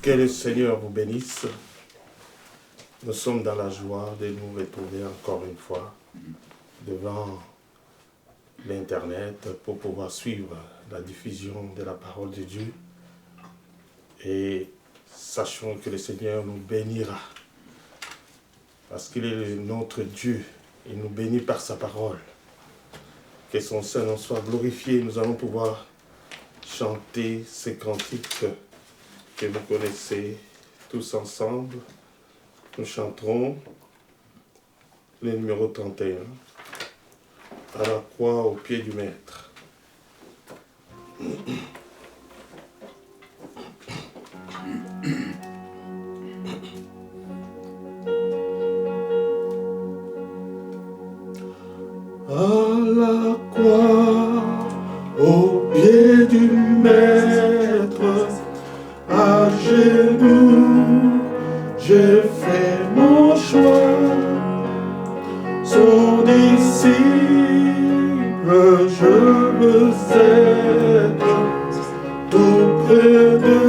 Que le Seigneur vous bénisse. Nous sommes dans la joie de nous retrouver encore une fois devant l'Internet pour pouvoir suivre la diffusion de la parole de Dieu. Et sachons que le Seigneur nous bénira. Parce qu'il est notre Dieu. Il nous bénit par sa parole. Que son Saint-Nom soit glorifié. Nous allons pouvoir chanter ces cantiques que vous connaissez tous ensemble. Nous chanterons le numéro 31, à la croix au pied du Maître. À la croix au pied du Maître, à genoux, j'ai fait mon choix. Son disciple, je veux être tout près de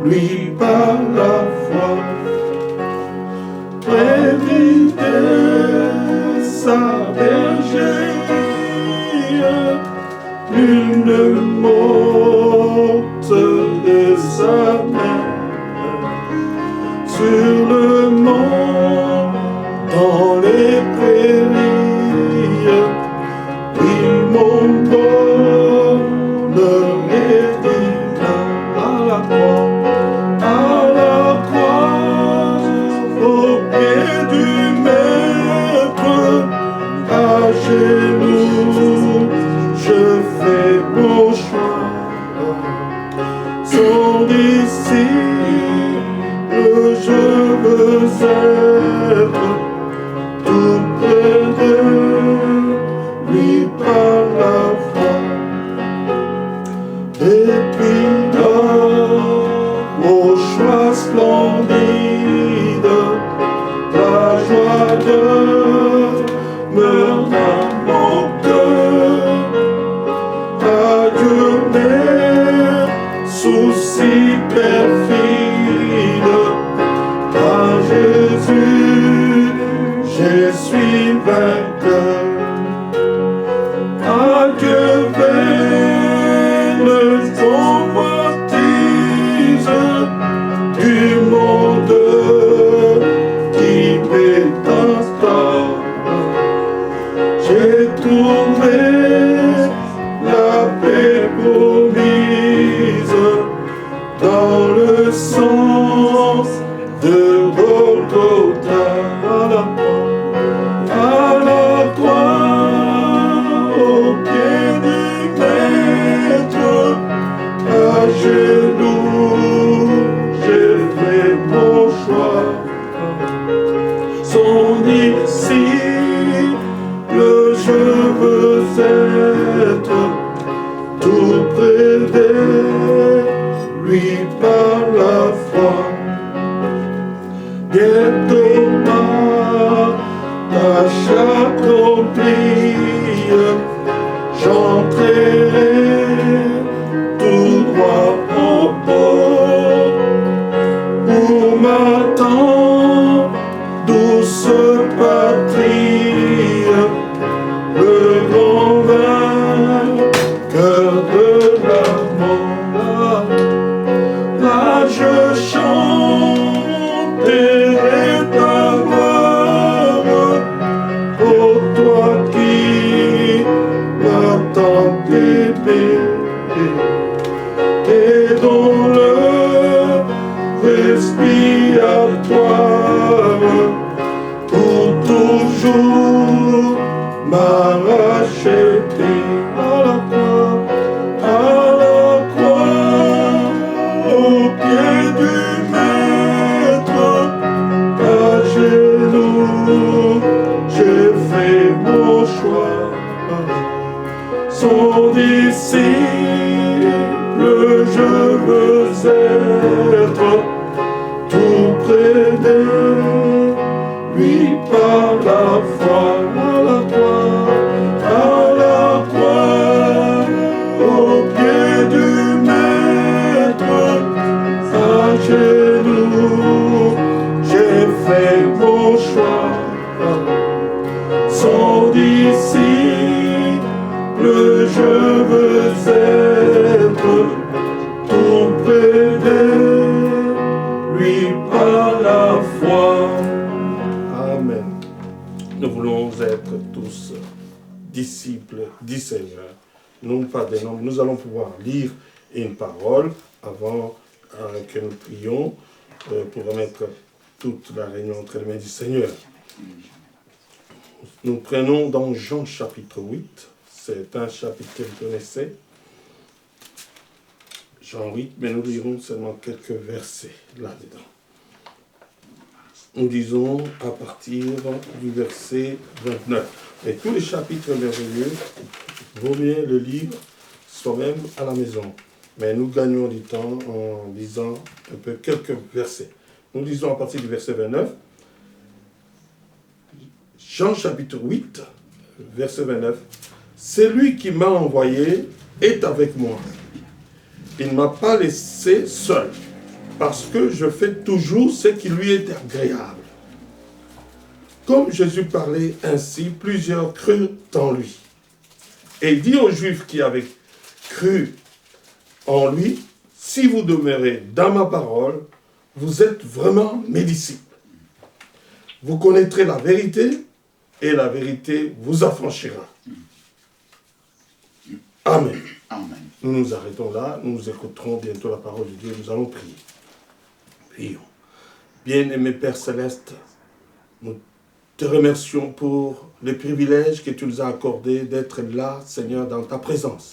lui par la foi. Près de sa bergère, nul ne monte de sa main. Sur le mont, dans les prairies, il mon bonheur est divin. À la croix, au pied du Maître, à genoux, je fais mon choix. Son disciple, je veux être tout près de lui par la foi. Depuis là, au choix splendide, la joie demeure dans mon cœur. Adieu mes soucis perfides. À Jésus, je suis vainqueur. Adieu vaines convoitises du monde qui m'étend. J'ai trouvé la paix promise dans le sang de Golgotha. À la croix, au pied du Maître, à genoux, j'ai fait mon choix. Son disciple, je veux être tout près de lui par la foi. Bientôt ma tâche accomplie, j'entrerai tout droit en port. Où m'attend douce patrie, le grand vainqueur de la mort. Là je chanterai ta gloire, ô toi qui m'as tant aimé, et dont le respiratoire pour toujours m'a racheté. À la croix, au pied du Maître, à genoux, j'ai fait mon choix. Son disciple, je veux être tout près de lui par la foi. À la croix, au pied du Maître, à genoux, j'ai fait mon choix. Son disciple, je veux être tout près de lui par la foi. Amen. Nous voulons être tous disciples du Seigneur, non pas des noms. Nous allons pouvoir lire une parole avant que nous prions pour remettre toute la réunion entre les mains du Seigneur. Nous prenons dans Jean chapitre 8, c'est un chapitre que vous connaissez. Jean 8, mais nous lirons seulement quelques versets là-dedans. Nous disons à partir du verset 29. Et tous les chapitres merveilleux, vaut mieux le lire soi-même à la maison. Mais nous gagnons du temps en lisant un peu quelques versets. Nous lisons à partir du verset 29. Jean chapitre 8, verset 29. Celui qui m'a envoyé est avec moi. Il ne m'a pas laissé seul, parce que je fais toujours ce qui lui est agréable. Comme Jésus parlait ainsi, plusieurs crurent en lui. Et il dit aux Juifs qui avaient cru en lui, si vous demeurez dans ma parole, vous êtes vraiment mes disciples. Vous connaîtrez la vérité, et la vérité vous affranchira. Amen. Amen. Nous nous arrêtons là, nous écouterons bientôt la parole de Dieu, nous allons prier. Prions. Bien-aimé Père Céleste, nous te remercions pour le privilège que tu nous as accordé d'être là, Seigneur, dans ta présence.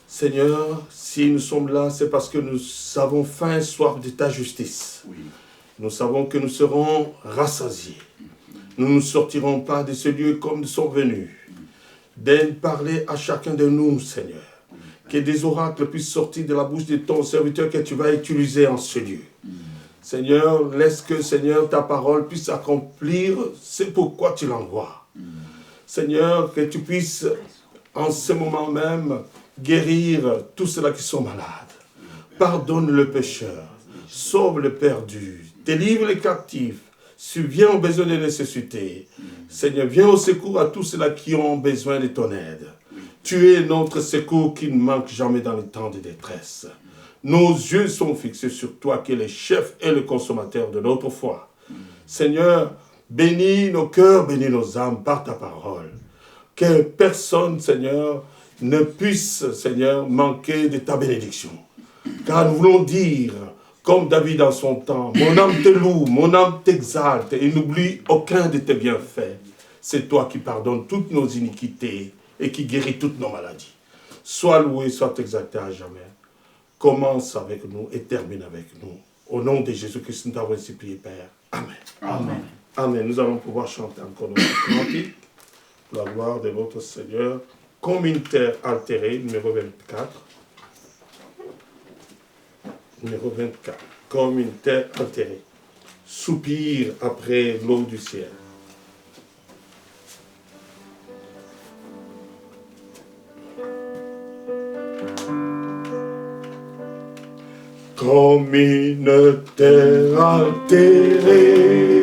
Seigneur, si nous sommes là, c'est parce que nous avons faim et soif de ta justice. Oui. Nous savons que nous serons rassasiés. Nous ne sortirons pas de ce lieu comme nous sommes venus. Donne parler à chacun de nous, Seigneur. Que des oracles puissent sortir de la bouche de ton serviteur que tu vas utiliser en ce lieu. Seigneur, laisse que, Seigneur, ta parole puisse accomplir ce pourquoi tu l'envoies. Seigneur, que tu puisses, en ce moment même, guérir tous ceux-là qui sont malades. Pardonne le pécheur, sauve le perdu, délivre les captifs, subviens aux besoins des nécessités. Seigneur, viens au secours à tous ceux-là qui ont besoin de ton aide. Tu es notre secours qui ne manque jamais dans les temps de détresse. Nos yeux sont fixés sur toi qui es le chef et le consommateur de notre foi. Seigneur, bénis nos cœurs, bénis nos âmes par ta parole. Que personne, Seigneur, ne puisse, Seigneur, manquer de ta bénédiction. Car nous voulons dire, comme David en son temps, mon âme te loue, mon âme t'exalte et n'oublie aucun de tes bienfaits. C'est toi qui pardonnes toutes nos iniquités et qui guéris toutes nos maladies. Sois loué, sois exalté à jamais. Commence avec nous et termine avec nous. Au nom de Jésus-Christ, nous t'avons supplié, Père. Amen. Amen. Amen. Nous allons pouvoir chanter encore notre cantique. La gloire de notre Seigneur. Comme une terre altérée, numéro 24. Numéro 24. Comme une terre altérée. Soupire après l'eau du ciel. Comme une terre altérée,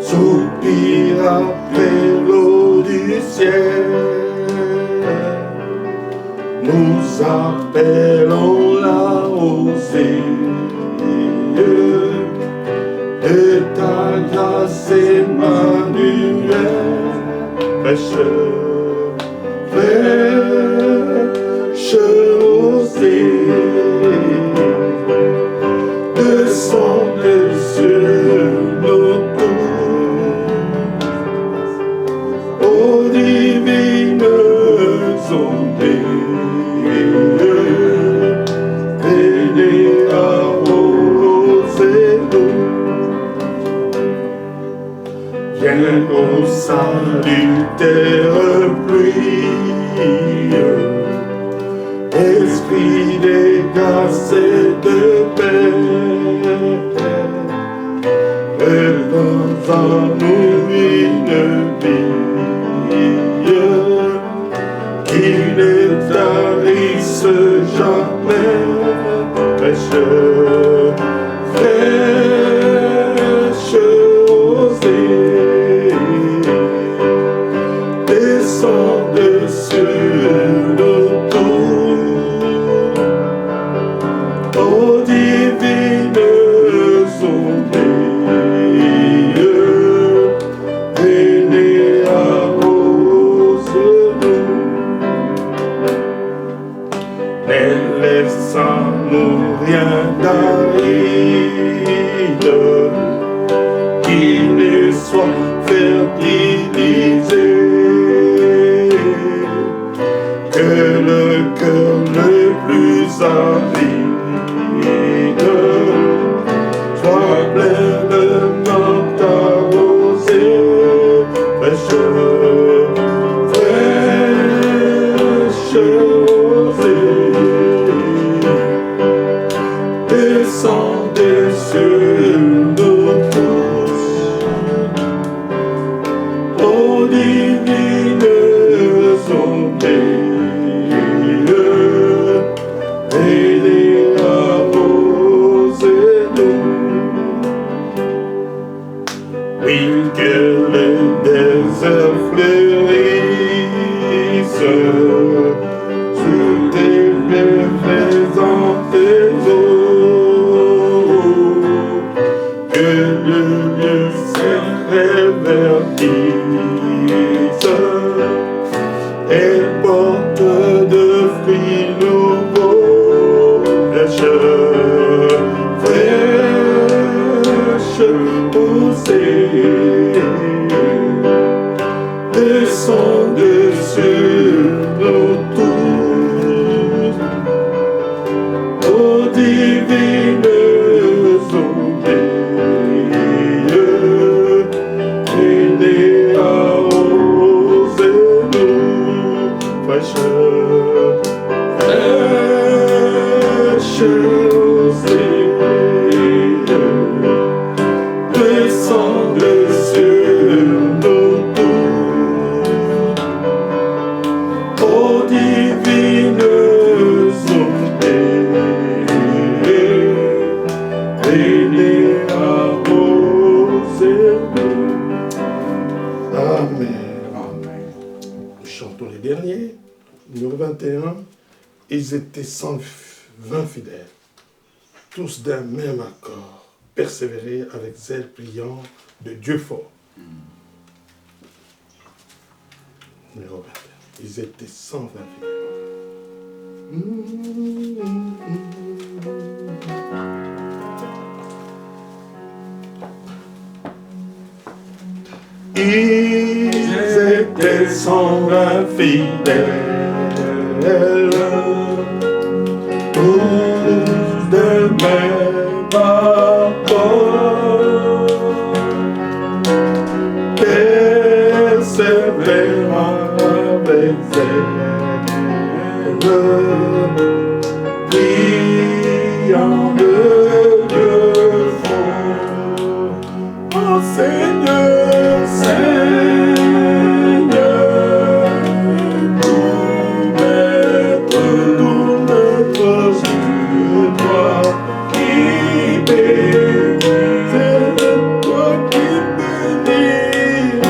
soupire après l'eau du ciel. Nous appelons la rosée de ta grâce, Emmanuel, fraîcheur, fraîche rosée, descend sur nos tours, ô divines ondées. Viens au salutaire pluie, esprit des grâces et de paix, répand en nous une vie qui ne tarisse jamais. fraîche rosée, descendez sur nous tous, ô divine sommée, venez arrose-nous, ne laissons-nous rien d'aride qui ne soit fertilisé, que le cœur le plus avide soit pleinement arrosé, fraîche rosée, descendez sur nous tous, ô divine sommée, venez arroser-nous. Oui, que les déserts fleurissent sur tes bienfaisantes eaux, que le lieu se révertisse et porte de fruits nouveaux, fraîche poussée, descendez sur nous tous, ô divine sommée, venez arroser-nous, fraîche rosée, descendez sur nous tous, ô divine sommée, venez arroser-nous. Amen. Amen. Nous chantons les derniers, numéro 21. Ils étaient 120 fidèles, tous d'un même accord, persévérer avec zèle priant de Dieu fort. Numéro 21. Ils étaient 120 fidèles. Ils étaient 120 fidèles, tous de même accord, persévérant avec zèle, priant de Dieu fort. Oh Seigneur, Seigneur, tout notre sur toi qui bénis, c'est toi qui bénis.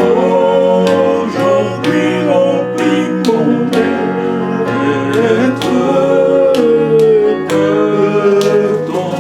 Aujourd'hui remplis mon être de ton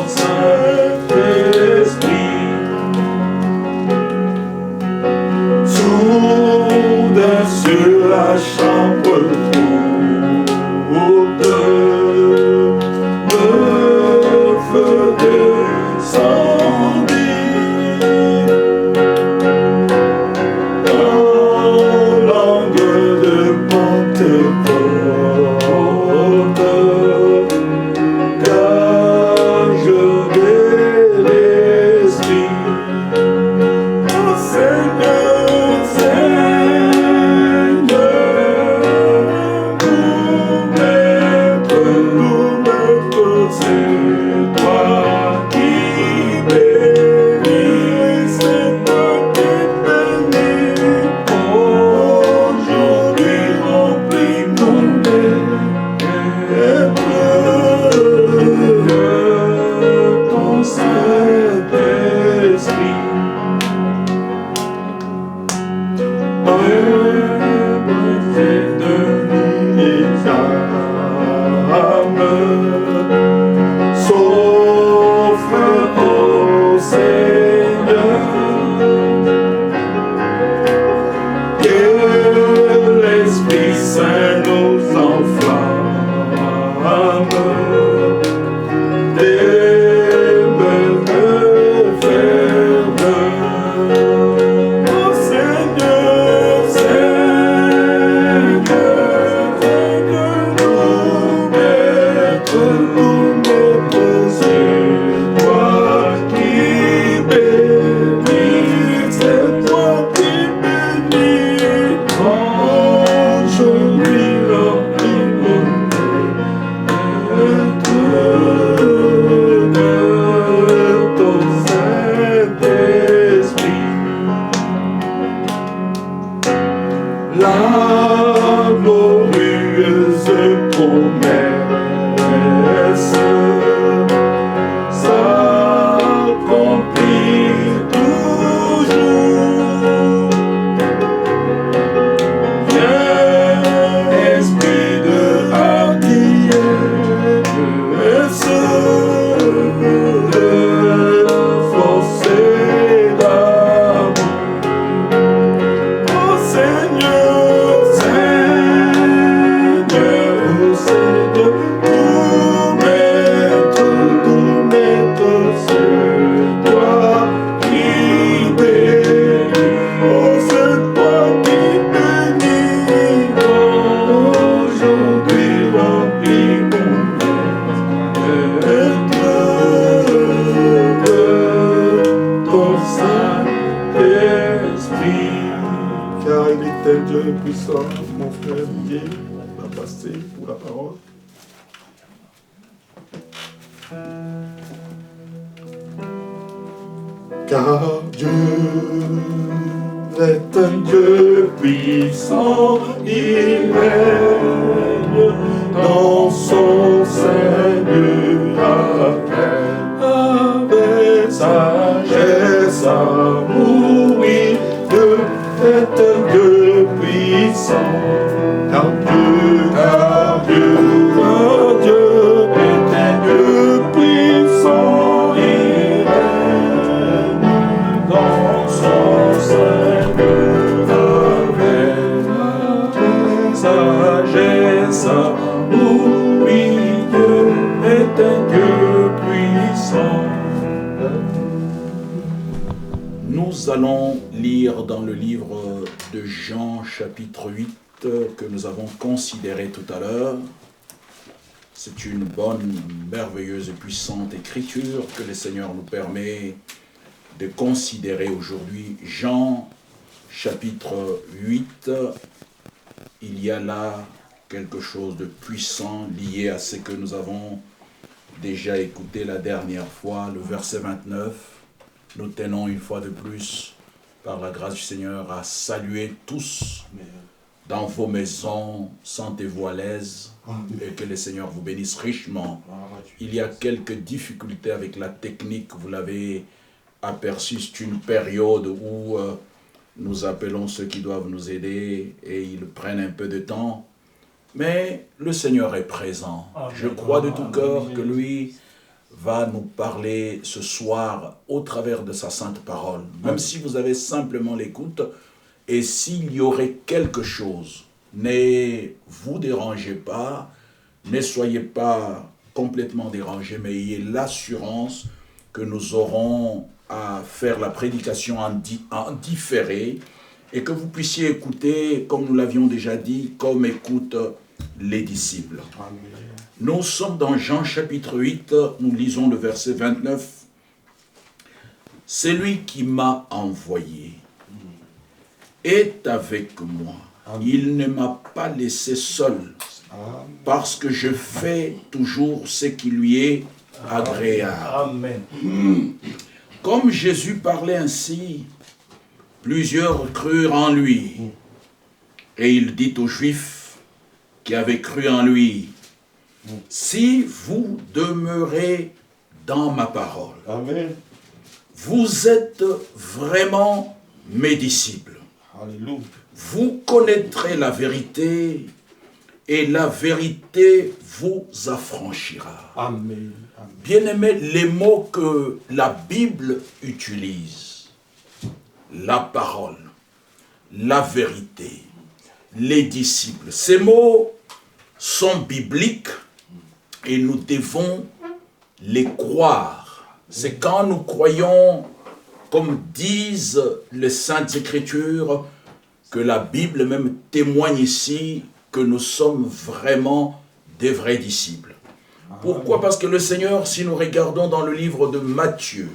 Car Dieu est un Dieu puissant, il règne dans son Seigneur avec sagesse, amour, oui, Dieu est un Dieu puissant, car Dieu est un Dieu puissant, il règne dans son Seigneur avec sagesse, amour, oui, Dieu est un Dieu puissant. Nous allons lire dans le livre de Jean chapitre 8 que nous avons considéré tout à l'heure. C'est une bonne, merveilleuse et puissante écriture que le Seigneur nous permet de considérer aujourd'hui. Jean chapitre 8, il y a là quelque chose de puissant lié à ce que nous avons déjà écouté la dernière fois, le verset 29. Nous tenons une fois de plus, par la grâce du Seigneur, à saluer tous dans vos maisons. Sentez-vous à l'aise et que le Seigneur vous bénisse richement. Il y a quelques difficultés avec la technique, vous l'avez aperçu, c'est une période où nous appelons ceux qui doivent nous aider et ils prennent un peu de temps. Mais le Seigneur est présent. Je crois de tout cœur que lui va nous parler ce soir au travers de sa sainte parole. Même si vous avez simplement l'écoute, et s'il y aurait quelque chose, ne vous dérangez pas, ne soyez pas complètement dérangés, mais ayez l'assurance que nous aurons à faire la prédication en différé et que vous puissiez écouter, comme nous l'avions déjà dit, comme écoutent les disciples. Amen. Nous sommes dans Jean chapitre 8, nous lisons le verset 29. « C'est lui qui m'a envoyé est avec moi. Amen. Il ne m'a pas laissé seul, parce que je fais toujours ce qui lui est agréable. Amen. Comme Jésus parlait ainsi, plusieurs crurent en lui. Et il dit aux Juifs qui avaient cru en lui, « Si vous demeurez dans ma parole, Amen. Vous êtes vraiment mes disciples. Alléluia. Vous connaîtrez la vérité et la vérité vous affranchira. » Amen. Amen. Bien-aimés, les mots que la Bible utilise, la parole, la vérité, les disciples, ces mots sont bibliques et nous devons les croire. C'est quand nous croyons, comme disent les Saintes Écritures, que la Bible même témoigne ici que nous sommes vraiment des vrais disciples. Pourquoi? Parce que le Seigneur, si nous regardons dans le livre de Matthieu,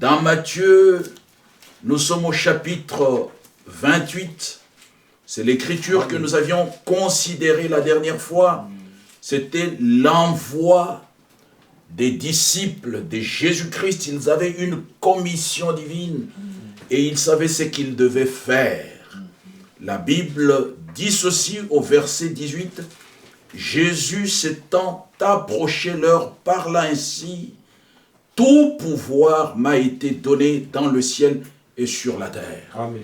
dans Matthieu, nous sommes au chapitre 28, c'est l'écriture que nous avions considérée la dernière fois, c'était l'envoi des disciples de Jésus-Christ. Ils avaient une commission divine et ils savaient ce qu'ils devaient faire. La Bible dit ceci au verset 18, « Jésus s'étant approché leur parla ainsi, « Tout pouvoir m'a été donné dans le ciel et sur la terre. » Amen.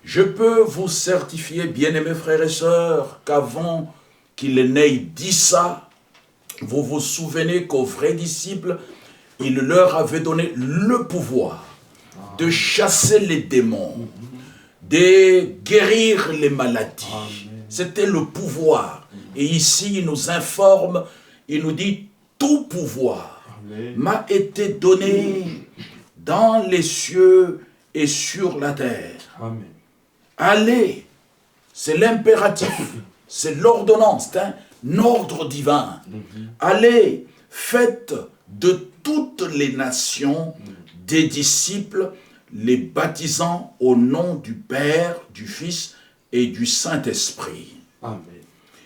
Je peux vous certifier, bien-aimés frères et sœurs, qu'avant qu'il n'ait dit ça, vous vous souvenez qu'aux vrais disciples, il leur avait donné le pouvoir de chasser les démons, de guérir les maladies. C'était le pouvoir. Et ici, il nous informe, il nous dit, tout pouvoir m'a été donné dans les cieux et sur la terre. Amen. Allez, c'est l'impératif, c'est l'ordonnance, c'est un ordre divin. Allez, faites de toutes les nations des disciples, les baptisant au nom du Père, du Fils et du Saint-Esprit. Amen.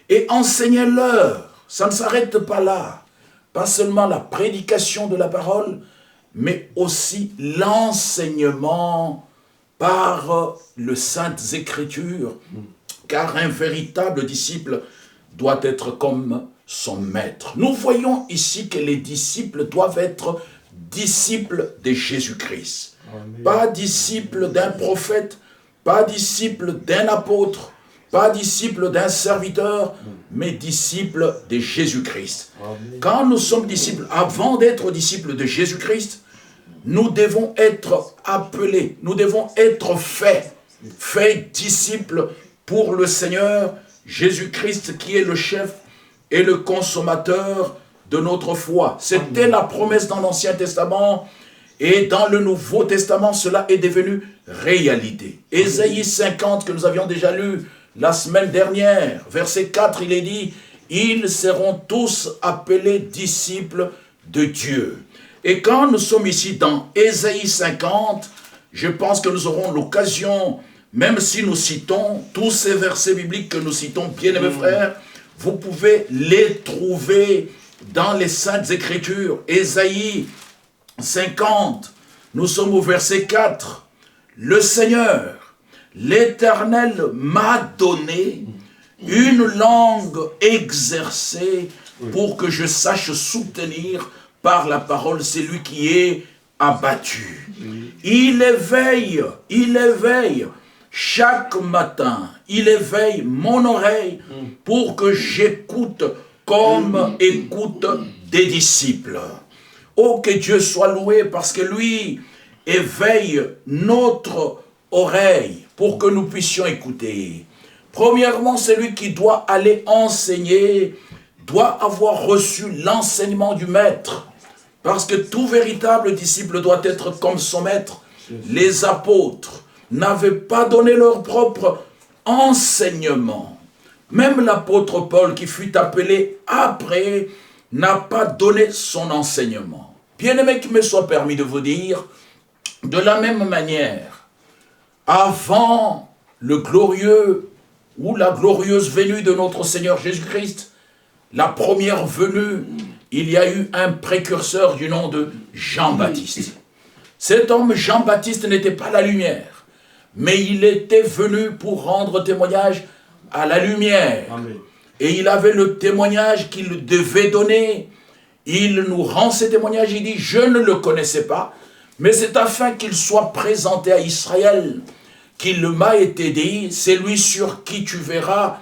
Et enseignez-leur, ça ne s'arrête pas là, pas seulement la prédication de la parole, mais aussi l'enseignement par le Saintes Écritures, car un véritable disciple doit être comme son maître. Nous voyons ici que les disciples doivent être disciples de Jésus-Christ. Pas disciples d'un prophète, pas disciples d'un apôtre, pas disciples d'un serviteur, mais disciples de Jésus-Christ. Quand nous sommes disciples, avant d'être disciples de Jésus-Christ, nous devons être appelés, nous devons être faits disciples pour le Seigneur Jésus-Christ qui est le chef et le consommateur de notre foi. C'était la promesse dans l'Ancien Testament et dans le Nouveau Testament, cela est devenu réalité. Ésaïe 50 que nous avions déjà lu la semaine dernière, verset 4, il est dit « Ils seront tous appelés disciples de Dieu ». Et quand nous sommes ici dans Ésaïe 50, je pense que nous aurons l'occasion, même si nous citons tous ces versets bibliques que nous citons, bien-aimés frères, vous pouvez les trouver dans les Saintes Écritures. Ésaïe 50, nous sommes au verset 4. « Le Seigneur, l'Éternel m'a donné une langue exercée pour que je sache soutenir par la parole celui qui est abattu. Il éveille chaque matin, il éveille mon oreille pour que j'écoute comme écoutent des disciples. Oh, que Dieu soit loué parce que lui éveille notre oreille pour que nous puissions écouter. Premièrement, celui qui doit aller enseigner doit avoir reçu l'enseignement du maître. Parce que tout véritable disciple doit être comme son maître. Les apôtres n'avaient pas donné leur propre enseignement. Même l'apôtre Paul, qui fut appelé après, n'a pas donné son enseignement. Bien-aimé, qu'il me soit permis de vous dire, de la même manière, avant le glorieux ou la glorieuse venue de notre Seigneur Jésus-Christ, la première venue, il y a eu un précurseur du nom de Jean-Baptiste. Cet homme, Jean-Baptiste, n'était pas la lumière, mais il était venu pour rendre témoignage à la lumière. Amen. Et il avait le témoignage qu'il devait donner. Il nous rend ces témoignages, il dit, je ne le connaissais pas, mais c'est afin qu'il soit présenté à Israël, qu'il m'a été dit, c'est lui sur qui tu verras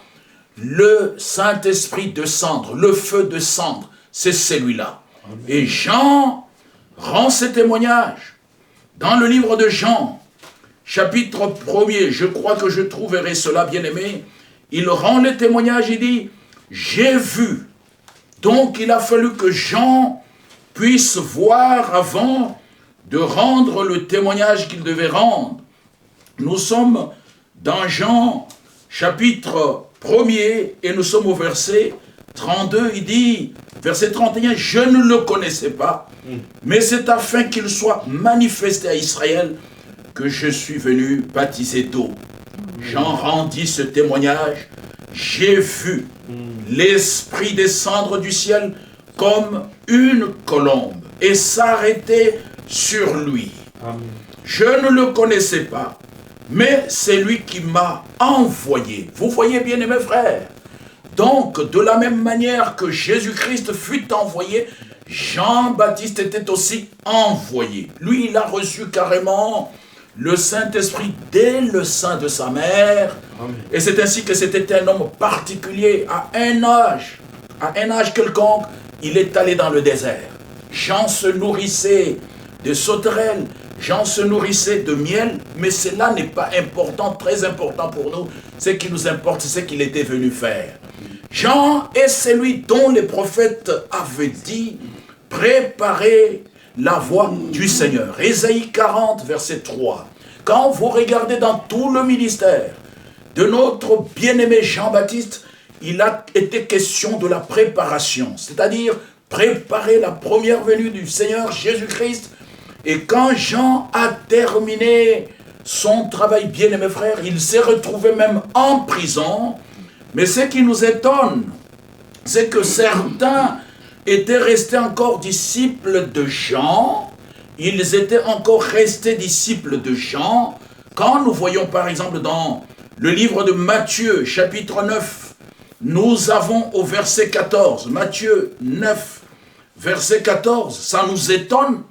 le Saint-Esprit descendre, le feu descendre. C'est celui-là. Et Jean rend ses témoignages. Dans le livre de Jean, chapitre 1er, je crois que je trouverai cela, bien-aimé, il rend les témoignages, il dit, j'ai vu. Donc il a fallu que Jean puisse voir avant de rendre le témoignage qu'il devait rendre. Nous sommes dans Jean chapitre 1er et nous sommes au verset 32. Il dit, verset 31, « Je ne le connaissais pas, mais c'est afin qu'il soit manifesté à Israël que je suis venu baptiser d'eau. » Jean rendit ce témoignage. « J'ai vu l'Esprit descendre du ciel comme une colombe et s'arrêter sur lui. Amen. Je ne le connaissais pas, mais c'est lui qui m'a envoyé. » Vous voyez bien, mes frères. Donc, de la même manière que Jésus-Christ fut envoyé, Jean-Baptiste était aussi envoyé. Lui, il a reçu carrément le Saint-Esprit dès le sein de sa mère. Amen. Et c'est ainsi que c'était un homme particulier à un âge quelconque. Il est allé dans le désert. Jean se nourrissait de sauterelles, Jean se nourrissait de miel, mais cela n'est pas important, très important pour nous. Ce qui nous importe, c'est ce qu'il était venu faire. Jean est celui dont les prophètes avaient dit, préparez la voie du Seigneur. Ésaïe 40, verset 3. Quand vous regardez dans tout le ministère de notre bien-aimé Jean-Baptiste, il a été question de la préparation, c'est-à-dire préparer la première venue du Seigneur Jésus-Christ. Et quand Jean a terminé son travail, bien-aimé frère, il s'est retrouvé même en prison. Mais ce qui nous étonne, c'est que certains étaient restés encore disciples de Jean. Ils étaient encore restés disciples de Jean. Quand nous voyons par exemple dans le livre de Matthieu, chapitre 9, nous avons au verset 14, Matthieu 9, verset 14, ça nous étonne,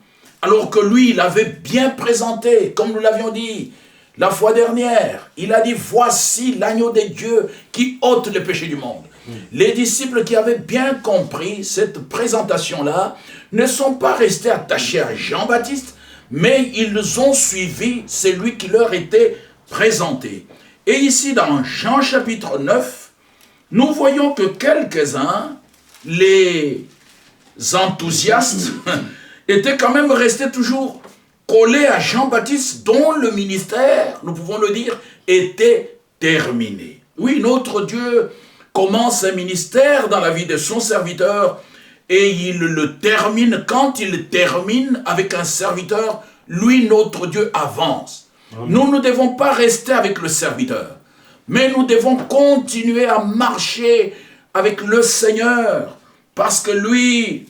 alors que lui, il avait bien présenté, comme nous l'avions dit la fois dernière, il a dit, voici l'agneau de Dieu qui ôte le péché du monde. Les disciples qui avaient bien compris cette présentation-là ne sont pas restés attachés à Jean-Baptiste, mais ils ont suivi celui qui leur était présenté. Et ici, dans Jean chapitre 9, nous voyons que quelques-uns, les enthousiastes, étaient quand même restés toujours collés à Jean-Baptiste, dont le ministère, nous pouvons le dire, était terminé. Oui, notre Dieu commence un ministère dans la vie de son serviteur et il le termine. Quand il termine avec un serviteur, lui, notre Dieu, avance. Amen. Nous ne devons pas rester avec le serviteur, mais nous devons continuer à marcher avec le Seigneur, parce que lui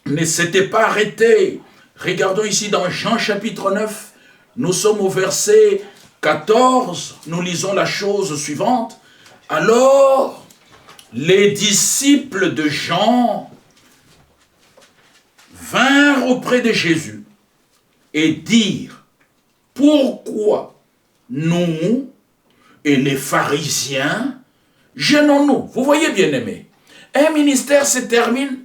ne s'était pas arrêté. Regardons ici dans Jean chapitre 9, nous sommes au verset 14, nous lisons la chose suivante. Alors, les disciples de Jean vinrent auprès de Jésus et dirent, pourquoi nous et les pharisiens gênons-nous? Vous voyez, bien-aimés, un ministère se termine,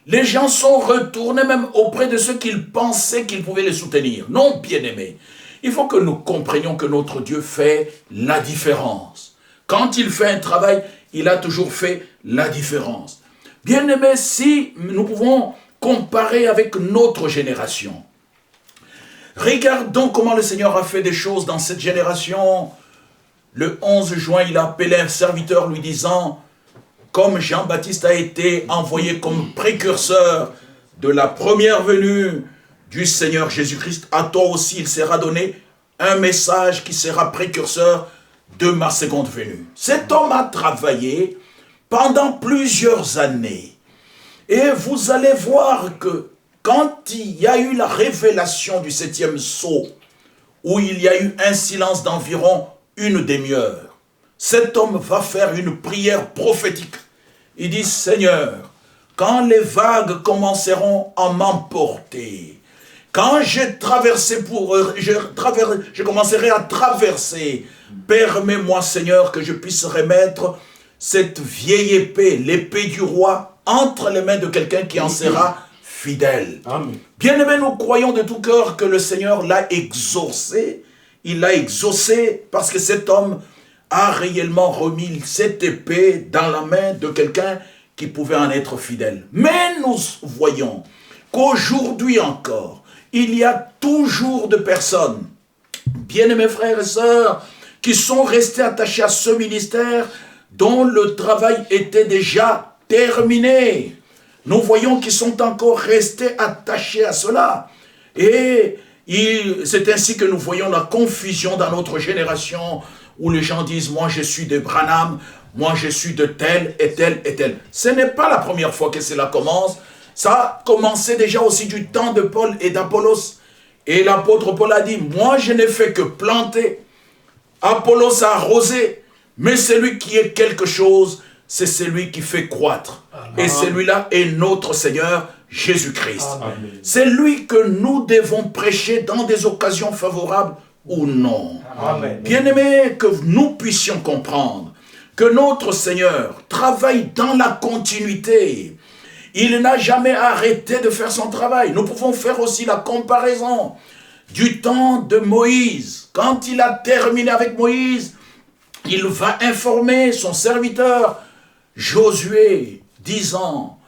les gens sont retournés même auprès de ceux qu'ils pensaient qu'ils pouvaient les soutenir. Non, bien-aimés, il faut que nous comprenions que notre Dieu fait la différence. Quand il fait un travail, il a toujours fait la différence. Bien-aimés, si nous pouvons comparer avec notre génération, regardons comment le Seigneur a fait des choses dans cette génération. Le 11 juin, il a appelé un serviteur lui disant, comme Jean-Baptiste a été envoyé comme précurseur de la première venue du Seigneur Jésus-Christ, à toi aussi il sera donné un message qui sera précurseur de ma seconde venue. Cet homme a travaillé pendant plusieurs années. Et vous allez voir que quand il y a eu la révélation du 7e sceau, où il y a eu un silence d'environ une demi-heure, cet homme va faire une prière prophétique. Il dit, Seigneur, quand les vagues commenceront à m'emporter, quand je commencerai à traverser, permets-moi, Seigneur, que je puisse remettre cette vieille épée, l'épée du roi, entre les mains de quelqu'un qui en sera fidèle. Bien-aimés, nous croyons de tout cœur que le Seigneur l'a exaucé. Il l'a exaucé parce que cet homme a réellement remis cette épée dans la main de quelqu'un qui pouvait en être fidèle. Mais nous voyons qu'aujourd'hui encore, il y a toujours de personnes, bien-aimés frères et sœurs, qui sont restés attachés à ce ministère dont le travail était déjà terminé. Nous voyons qu'ils sont encore restés attachés à cela. Et c'est ainsi que nous voyons la confusion dans notre génération, où les gens disent, moi je suis de Branham, moi je suis de tel et tel et tel. Ce n'est pas la première fois que cela commence. Ça a commencé déjà aussi du temps de Paul et d'Apollos. Et l'apôtre Paul a dit, moi je n'ai fait que planter, Apollos a arrosé, mais celui qui est quelque chose, c'est celui qui fait croître. Amen. Et celui-là est notre Seigneur Jésus-Christ. C'est lui que nous devons prêcher dans des occasions favorables ou non. Bien-aimés, que nous puissions comprendre que notre Seigneur travaille dans la continuité. Il n'a jamais arrêté de faire son travail. Nous pouvons faire aussi la comparaison du temps de Moïse. Quand il a terminé avec Moïse, il va informer son serviteur Josué, disant,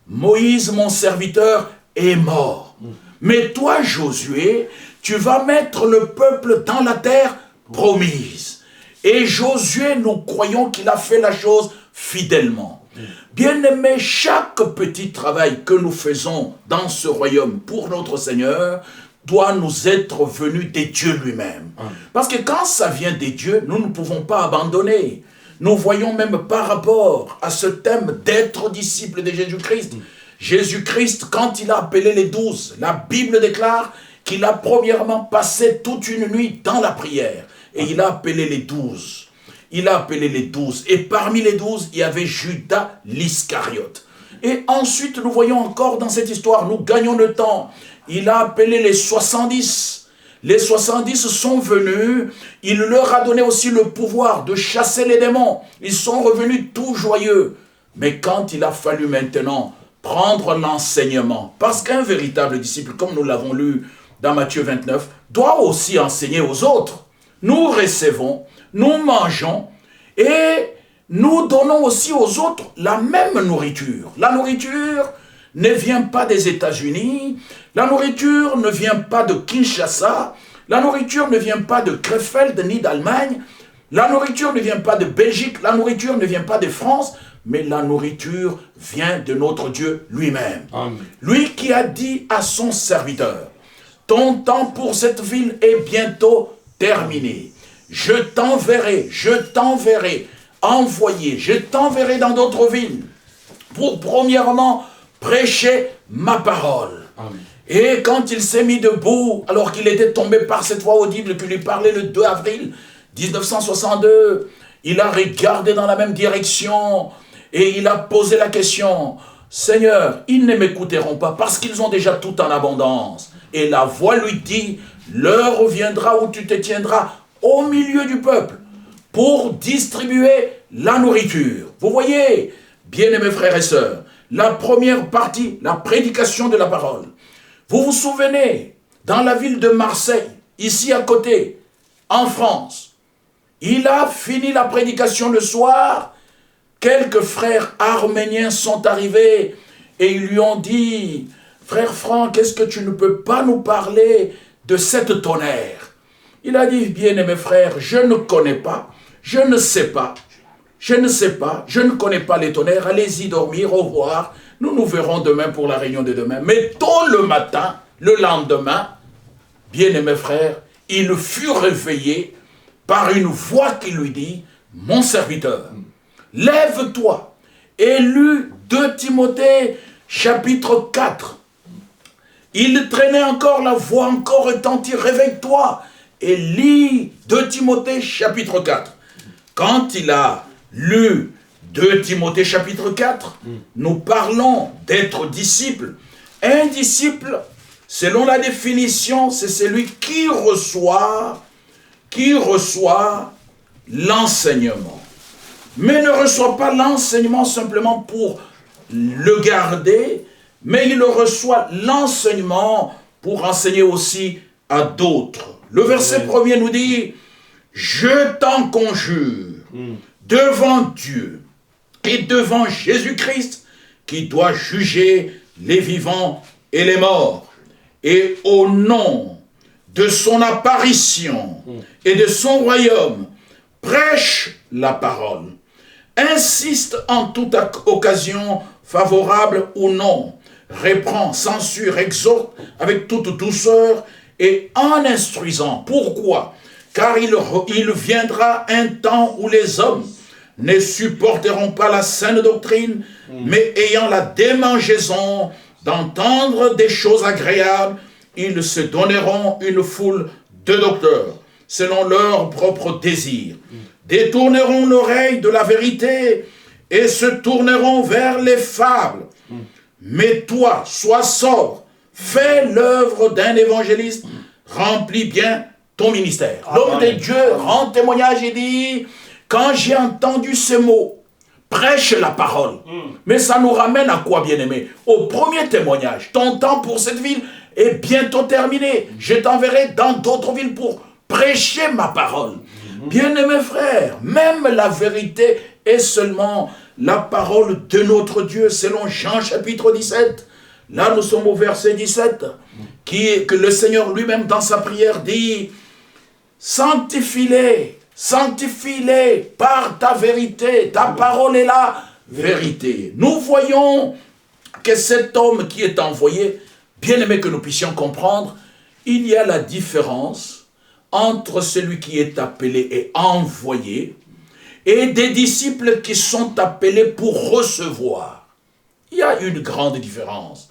Moïse, mon serviteur, est mort. Mais toi, Josué, tu vas mettre le peuple dans la terre promise. Et Josué, nous croyons qu'il a fait la chose fidèlement. Bien-aimés, chaque petit travail que nous faisons dans ce royaume pour notre Seigneur doit nous être venu des dieux lui-même. Parce que quand ça vient des dieux, nous ne pouvons pas abandonner. Nous voyons même par rapport à ce thème d'être disciple de Jésus-Christ. Jésus-Christ, quand il a appelé les 12, la Bible déclare qu'il a premièrement passé toute une nuit dans la prière. Et il a appelé les 12. Il a appelé les 12. Et parmi les 12, il y avait Judas l'Iscariote. Et ensuite, nous voyons encore dans cette histoire, nous gagnons le temps. Il a appelé les 70. Les 70 sont venus. Il leur a donné aussi le pouvoir de chasser les démons. Ils sont revenus tout joyeux. Mais quand il a fallu maintenant prendre l'enseignement, parce qu'un véritable disciple, comme nous l'avons lu dans Matthieu 29, doit aussi enseigner aux autres. Nous recevons, nous mangeons et nous donnons aussi aux autres la même nourriture. La nourriture ne vient pas des États-Unis, la nourriture ne vient pas de Kinshasa, la nourriture ne vient pas de Krefeld ni d'Allemagne, la nourriture ne vient pas de Belgique, la nourriture ne vient pas de France, mais la nourriture vient de notre Dieu lui-même. Lui qui a dit à son serviteur, ton temps pour cette ville est bientôt terminé. Je t'enverrai, envoyer, je t'enverrai dans d'autres villes pour premièrement prêcher ma parole. Amen. Et quand il s'est mis debout, alors qu'il était tombé par cette voix audible qui lui parlait le 2 avril 1962, il a regardé dans la même direction et il a posé la question, Seigneur, ils ne m'écouteront pas parce qu'ils ont déjà tout en abondance. Et la voix lui dit, l'heure viendra où tu te tiendras au milieu du peuple pour distribuer la nourriture. Vous voyez, bien-aimés frères et sœurs, la première partie, la prédication de la parole. Vous vous souvenez, dans la ville de Marseille, ici à côté, en France, il a fini la prédication le soir, quelques frères arméniens sont arrivés et ils lui ont dit, frère Franck, est-ce que tu ne peux pas nous parler de cette tonnerre? Il a dit, bien-aimés frères, je ne connais pas, je ne sais pas, je ne connais pas les tonnerres, allez-y dormir, au revoir, nous nous verrons demain pour la réunion de demain. Mais tôt le matin, le lendemain, bien-aimés frères, il fut réveillé par une voix qui lui dit, mon serviteur, lève-toi et lis 2 Timothée chapitre 4. Il traînait encore, la voix encore retentit, réveille-toi et lis 2 Timothée chapitre 4. Quand il a lu 2 Timothée chapitre 4, nous parlons d'être disciple. Un disciple, selon la définition, c'est celui qui reçoit l'enseignement. Mais ne reçoit pas l'enseignement simplement pour le garder, mais il reçoit l'enseignement pour enseigner aussi à d'autres. Le verset 1er nous dit, je t'en conjure devant Dieu et devant Jésus-Christ qui doit juger les vivants et les morts, et au nom de son apparition et de son royaume, prêche la parole, insiste en toute occasion, favorable ou non, reprend, censure, exhorte avec toute douceur et en instruisant. Pourquoi? Car il viendra un temps où les hommes ne supporteront pas la saine doctrine, mais ayant la démangeaison d'entendre des choses agréables, ils se donneront une foule de docteurs, selon leur propre désir, détourneront l'oreille de la vérité et se tourneront vers les fables. Mais toi, sois sobre, fais l'œuvre d'un évangéliste, remplis bien ton ministère. L'homme de Dieu rend témoignage et dit, quand j'ai entendu ces mots, prêche la parole. Mais ça nous ramène à quoi, bien-aimé? Au premier témoignage. Ton temps pour cette ville est bientôt terminé. Je t'enverrai dans d'autres villes pour prêcher ma parole. Bien-aimés frères, même la vérité est seulement la parole de notre Dieu, selon Jean chapitre 17. Là, nous sommes au verset 17, que le Seigneur lui-même, dans sa prière, dit, sanctifie-les, sanctifie-les par ta vérité, ta parole est la vérité. Nous voyons que cet homme qui est envoyé, bien aimé que nous puissions comprendre, il y a la différence entre celui qui est appelé et envoyé et des disciples qui sont appelés pour recevoir. Il y a une grande différence.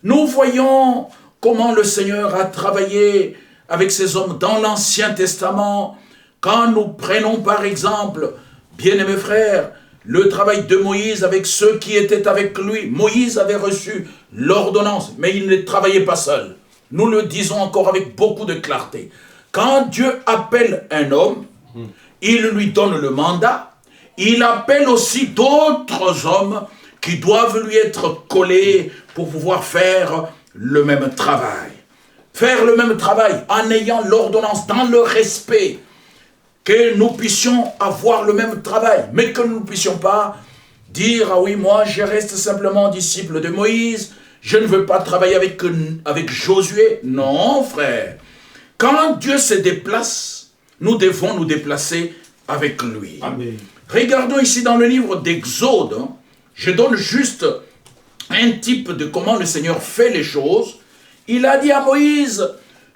Nous voyons comment le Seigneur a travaillé avec ces hommes dans l'Ancien Testament. Quand nous prenons par exemple, bien-aimés frères, le travail de Moïse avec ceux qui étaient avec lui. Moïse avait reçu l'ordonnance, mais il ne travaillait pas seul. Nous le disons encore avec beaucoup de clarté. Quand Dieu appelle un homme, il lui donne le mandat, il appelle aussi d'autres hommes qui doivent lui être collés pour pouvoir faire le même travail. Faire le même travail en ayant l'ordonnance, dans le respect, que nous puissions avoir le même travail, mais que nous ne puissions pas dire, ah oui, moi je reste simplement disciple de Moïse, je ne veux pas travailler avec Josué. Non, frère. Quand Dieu se déplace, nous devons nous déplacer avec lui. Amen. Regardons ici dans le livre d'Exode, je donne juste un type de comment le Seigneur fait les choses. Il a dit à Moïse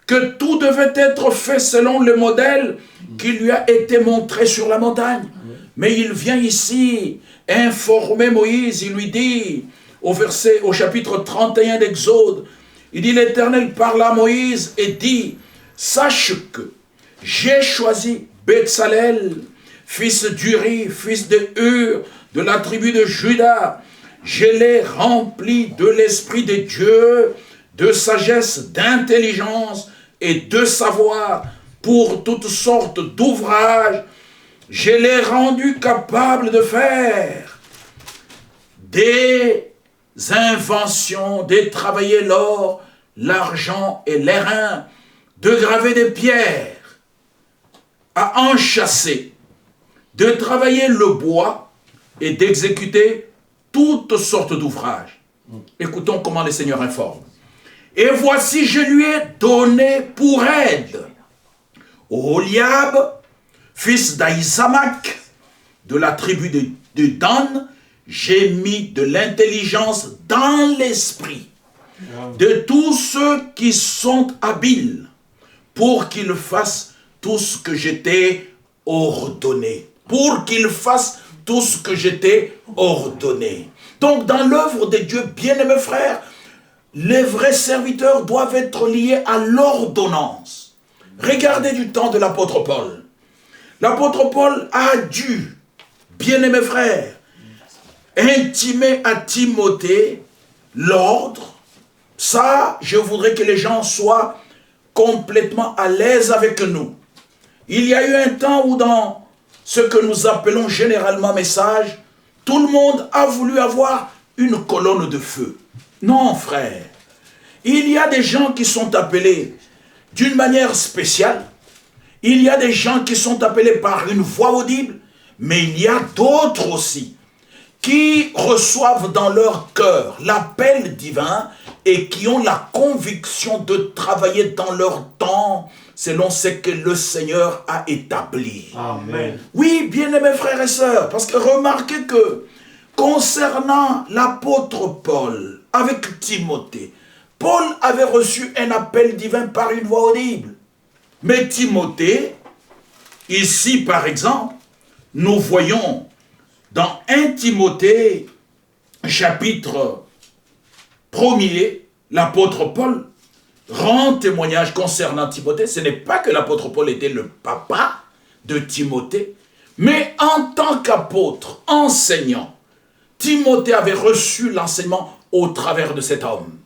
que tout devait être fait selon le modèle qui lui a été montré sur la montagne. Mais il vient ici informer Moïse, il lui dit, au chapitre 31 d'Exode, il dit, l'Éternel parla à Moïse et dit, sache que j'ai choisi Betsalel, fils d'Uri, fils de Hur, de la tribu de Juda. Je l'ai rempli de l'Esprit de Dieu, de sagesse, d'intelligence et de savoir pour toutes sortes d'ouvrages. Je l'ai rendu capable de faire des inventions, de travailler l'or, l'argent et l'airain, de graver des pierres, à enchasser, de travailler le bois et d'exécuter toutes sortes d'ouvrages. Écoutons comment le Seigneur informe. Et voici, je lui ai donné pour aide Oholiab, fils d'Ahisamach, de la tribu de Dan. J'ai mis de l'intelligence dans l'esprit de tous ceux qui sont habiles pour qu'ils fassent tout ce que je t'ai ordonné. Pour qu'ils fassent tout ce que je t'ai ordonné. Donc dans l'œuvre de Dieu, bien-aimés frères, les vrais serviteurs doivent être liés à l'ordonnance. Regardez du temps de l'apôtre Paul. L'apôtre Paul a dû, bien-aimés frères, intimer à Timothée l'ordre. Ça, je voudrais que les gens soient complètement à l'aise avec nous. Il y a eu un temps où dans ce que nous appelons généralement message, tout le monde a voulu avoir une colonne de feu. Non, frère. Il y a des gens qui sont appelés d'une manière spéciale. Il y a des gens qui sont appelés par une voix audible. Mais il y a d'autres aussi qui reçoivent dans leur cœur l'appel divin et qui ont la conviction de travailler dans leur temps selon ce que le Seigneur a établi. Amen. Oui, bien-aimés frères et sœurs, parce que remarquez que concernant l'apôtre Paul avec Timothée, Paul avait reçu un appel divin par une voix audible. Mais Timothée, ici par exemple, nous voyons dans 1 Timothée, chapitre 1er, l'apôtre Paul rend témoignage concernant Timothée. Ce n'est pas que l'apôtre Paul était le papa de Timothée, mais en tant qu'apôtre, enseignant, Timothée avait reçu l'enseignement au travers de cet homme.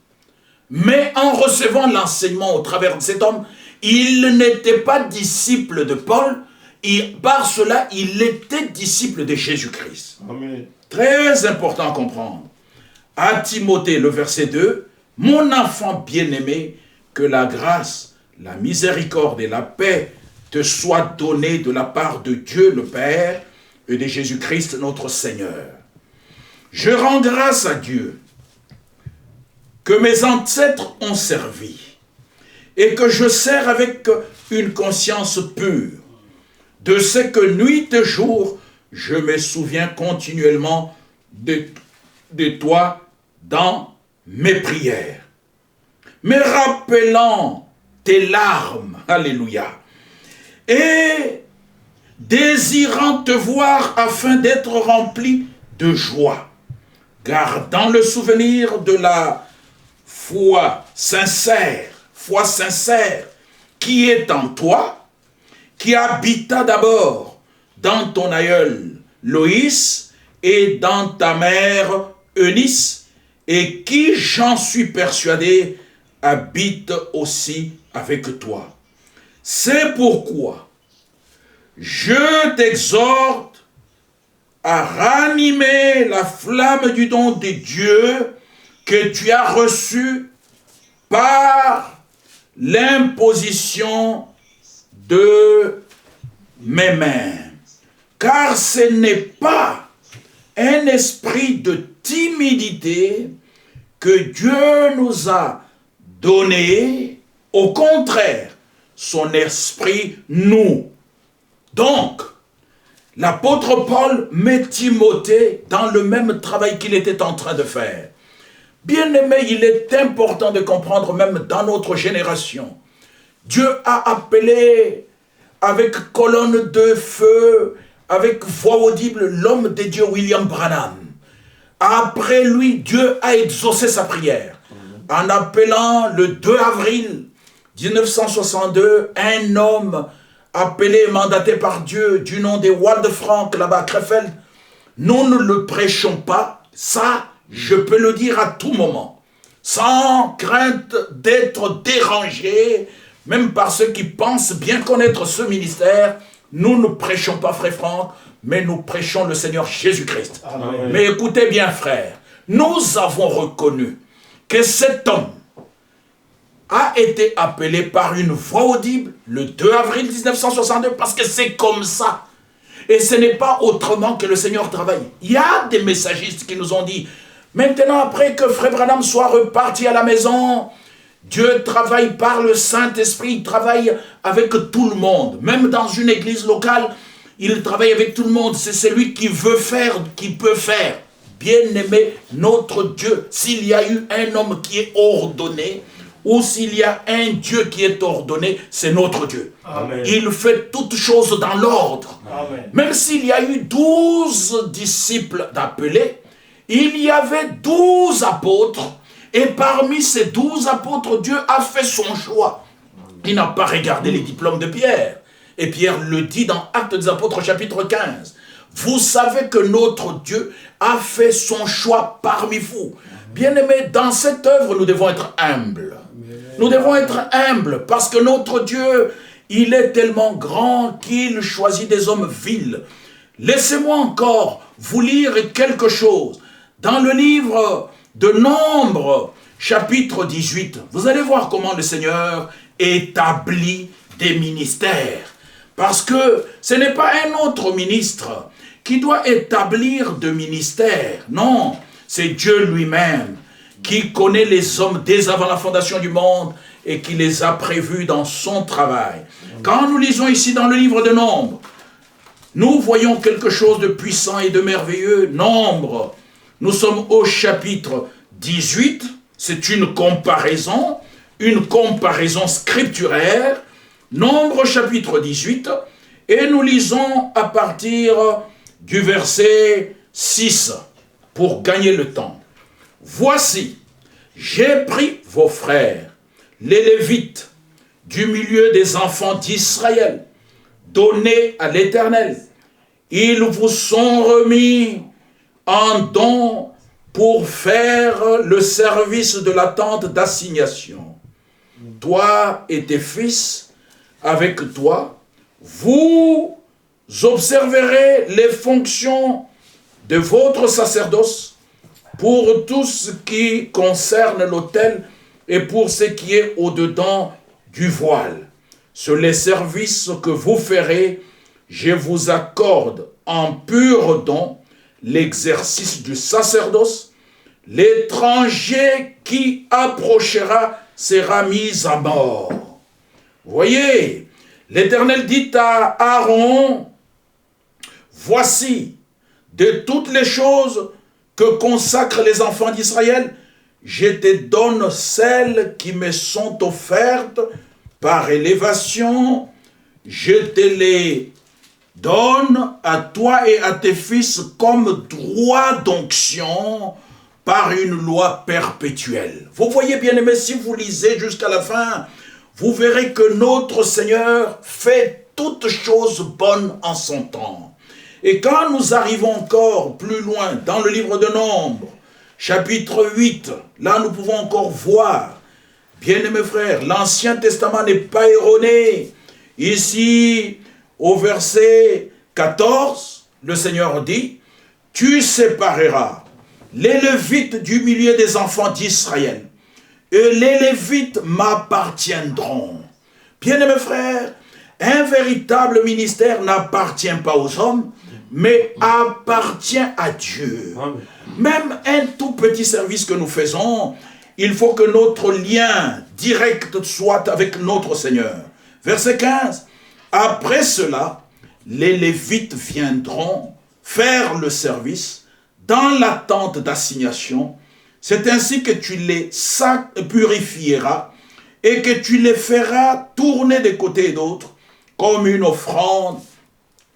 Mais en recevant l'enseignement au travers de cet homme, il n'était pas disciple de Paul, et par cela, il était disciple de Jésus-Christ. Amen. Très important à comprendre. À Timothée, le verset 2, « Mon enfant bien-aimé, que la grâce, la miséricorde et la paix te soient données de la part de Dieu le Père et de Jésus-Christ notre Seigneur. Je rends grâce à Dieu que mes ancêtres ont servi et que je sers avec une conscience pure, de ce que nuit et jour, je me souviens continuellement de toi dans mes prières, me rappelant tes larmes, alléluia, et désirant te voir afin d'être rempli de joie, gardant le souvenir de la foi sincère qui est en toi, qui habita d'abord dans ton aïeul Loïs et dans ta mère Eunice, et qui, j'en suis persuadé, habite aussi avec toi. C'est pourquoi je t'exhorte à ranimer la flamme du don de Dieu que tu as reçu par l'imposition de mes mains. Car ce n'est pas un esprit de timidité que Dieu nous a donné, au contraire, son esprit nous. Donc, l'apôtre Paul met Timothée dans le même travail qu'il était en train de faire. Bien-aimé, il est important de comprendre, même dans notre génération, Dieu a appelé avec colonne de feu, avec voix audible, l'homme de Dieu William Branham. Après lui, Dieu a exaucé sa prière en appelant le 2 avril 1962 un homme appelé et mandaté par Dieu du nom de Wald Frank là-bas à Krefeld. Nous ne le prêchons pas, ça je peux le dire à tout moment, sans crainte d'être dérangé, même par ceux qui pensent bien connaître ce ministère. Nous ne prêchons pas frère Franck, mais nous prêchons le Seigneur Jésus-Christ. Mais écoutez bien frère, nous avons reconnu que cet homme a été appelé par une voix audible le 2 avril 1962, parce que c'est comme ça. Et ce n'est pas autrement que le Seigneur travaille. Il y a des messagistes qui nous ont dit, maintenant après que frère Branham soit reparti à la maison, Dieu travaille par le Saint-Esprit, il travaille avec tout le monde. Même dans une église locale, il travaille avec tout le monde. C'est celui qui veut faire, qui peut faire. Bien-aimé, notre Dieu, s'il y a eu un homme qui est ordonné, ou s'il y a un Dieu qui est ordonné, c'est notre Dieu. Amen. Il fait toutes choses dans l'ordre. Même s'il y a eu 12 disciples d'appelés, il y avait 12 apôtres, et parmi ces 12 apôtres, Dieu a fait son choix. Il n'a pas regardé les diplômes de Pierre. Et Pierre le dit dans Actes des Apôtres, chapitre 15. Vous savez que notre Dieu a fait son choix parmi vous. Bien-aimés, dans cette œuvre, nous devons être humbles. Nous devons être humbles parce que notre Dieu, il est tellement grand qu'il choisit des hommes vils. Laissez-moi encore vous lire quelque chose. Dans le livre de Nombre, chapitre 18, vous allez voir comment le Seigneur établit des ministères. Parce que ce n'est pas un autre ministre qui doit établir de ministère. Non, c'est Dieu lui-même qui connaît les hommes dès avant la fondation du monde et qui les a prévus dans son travail. Quand nous lisons ici dans le livre de Nombre, nous voyons quelque chose de puissant et de merveilleux. Nombre, nous sommes au chapitre 18, c'est une comparaison scripturaire. Nombre chapitre 18, et nous lisons à partir du verset 6, pour gagner le temps. Voici, j'ai pris vos frères, les Lévites, du milieu des enfants d'Israël, donnés à l'Éternel. Ils vous sont remis en don pour faire le service de la tente d'assignation. Toi et tes fils, avec toi, vous observerez les fonctions de votre sacerdoce pour tout ce qui concerne l'autel et pour ce qui est au-dedans du voile. Sur les services que vous ferez, je vous accorde en pur don l'exercice du sacerdoce. L'étranger qui approchera sera mis à mort. Voyez, l'Éternel dit à Aaron, voici, de toutes les choses que consacrent les enfants d'Israël, je te donne celles qui me sont offertes par élévation, je te les donne à toi et à tes fils comme droit d'onction par une loi perpétuelle. Vous voyez bien aimé, si vous lisez jusqu'à la fin, vous verrez que notre Seigneur fait toutes choses bonnes en son temps. Et quand nous arrivons encore plus loin dans le livre de Nombre, chapitre 8, là nous pouvons encore voir, bien-aimés frères, l'Ancien Testament n'est pas erroné. Ici, au verset 14, le Seigneur dit, « Tu sépareras les Lévites du milieu des enfants d'Israël, et les Lévites m'appartiendront. » Bien-aimés frères, un véritable ministère n'appartient pas aux hommes, mais appartient à Dieu. Même un tout petit service que nous faisons, il faut que notre lien direct soit avec notre Seigneur. Verset 15. Après cela, les Lévites viendront faire le service dans la tente d'assignation. C'est ainsi que tu les purifieras et que tu les feras tourner de côté et d'autre comme une offrande,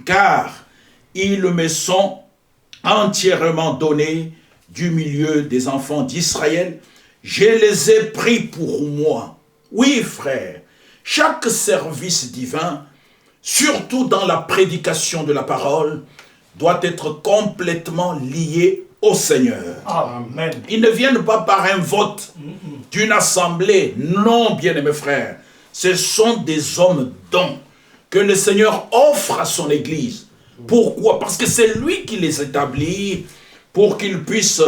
car ils me sont entièrement donnés du milieu des enfants d'Israël. Je les ai pris pour moi. Oui, frère, chaque service divin, surtout dans la prédication de la parole, doit être complètement lié au Seigneur. Amen. Ils ne viennent pas par un vote d'une assemblée. Non, bien-aimés frères, ce sont des hommes dons que le Seigneur offre à son Église. Pourquoi? Parce que c'est lui qui les établit pour qu'ils puissent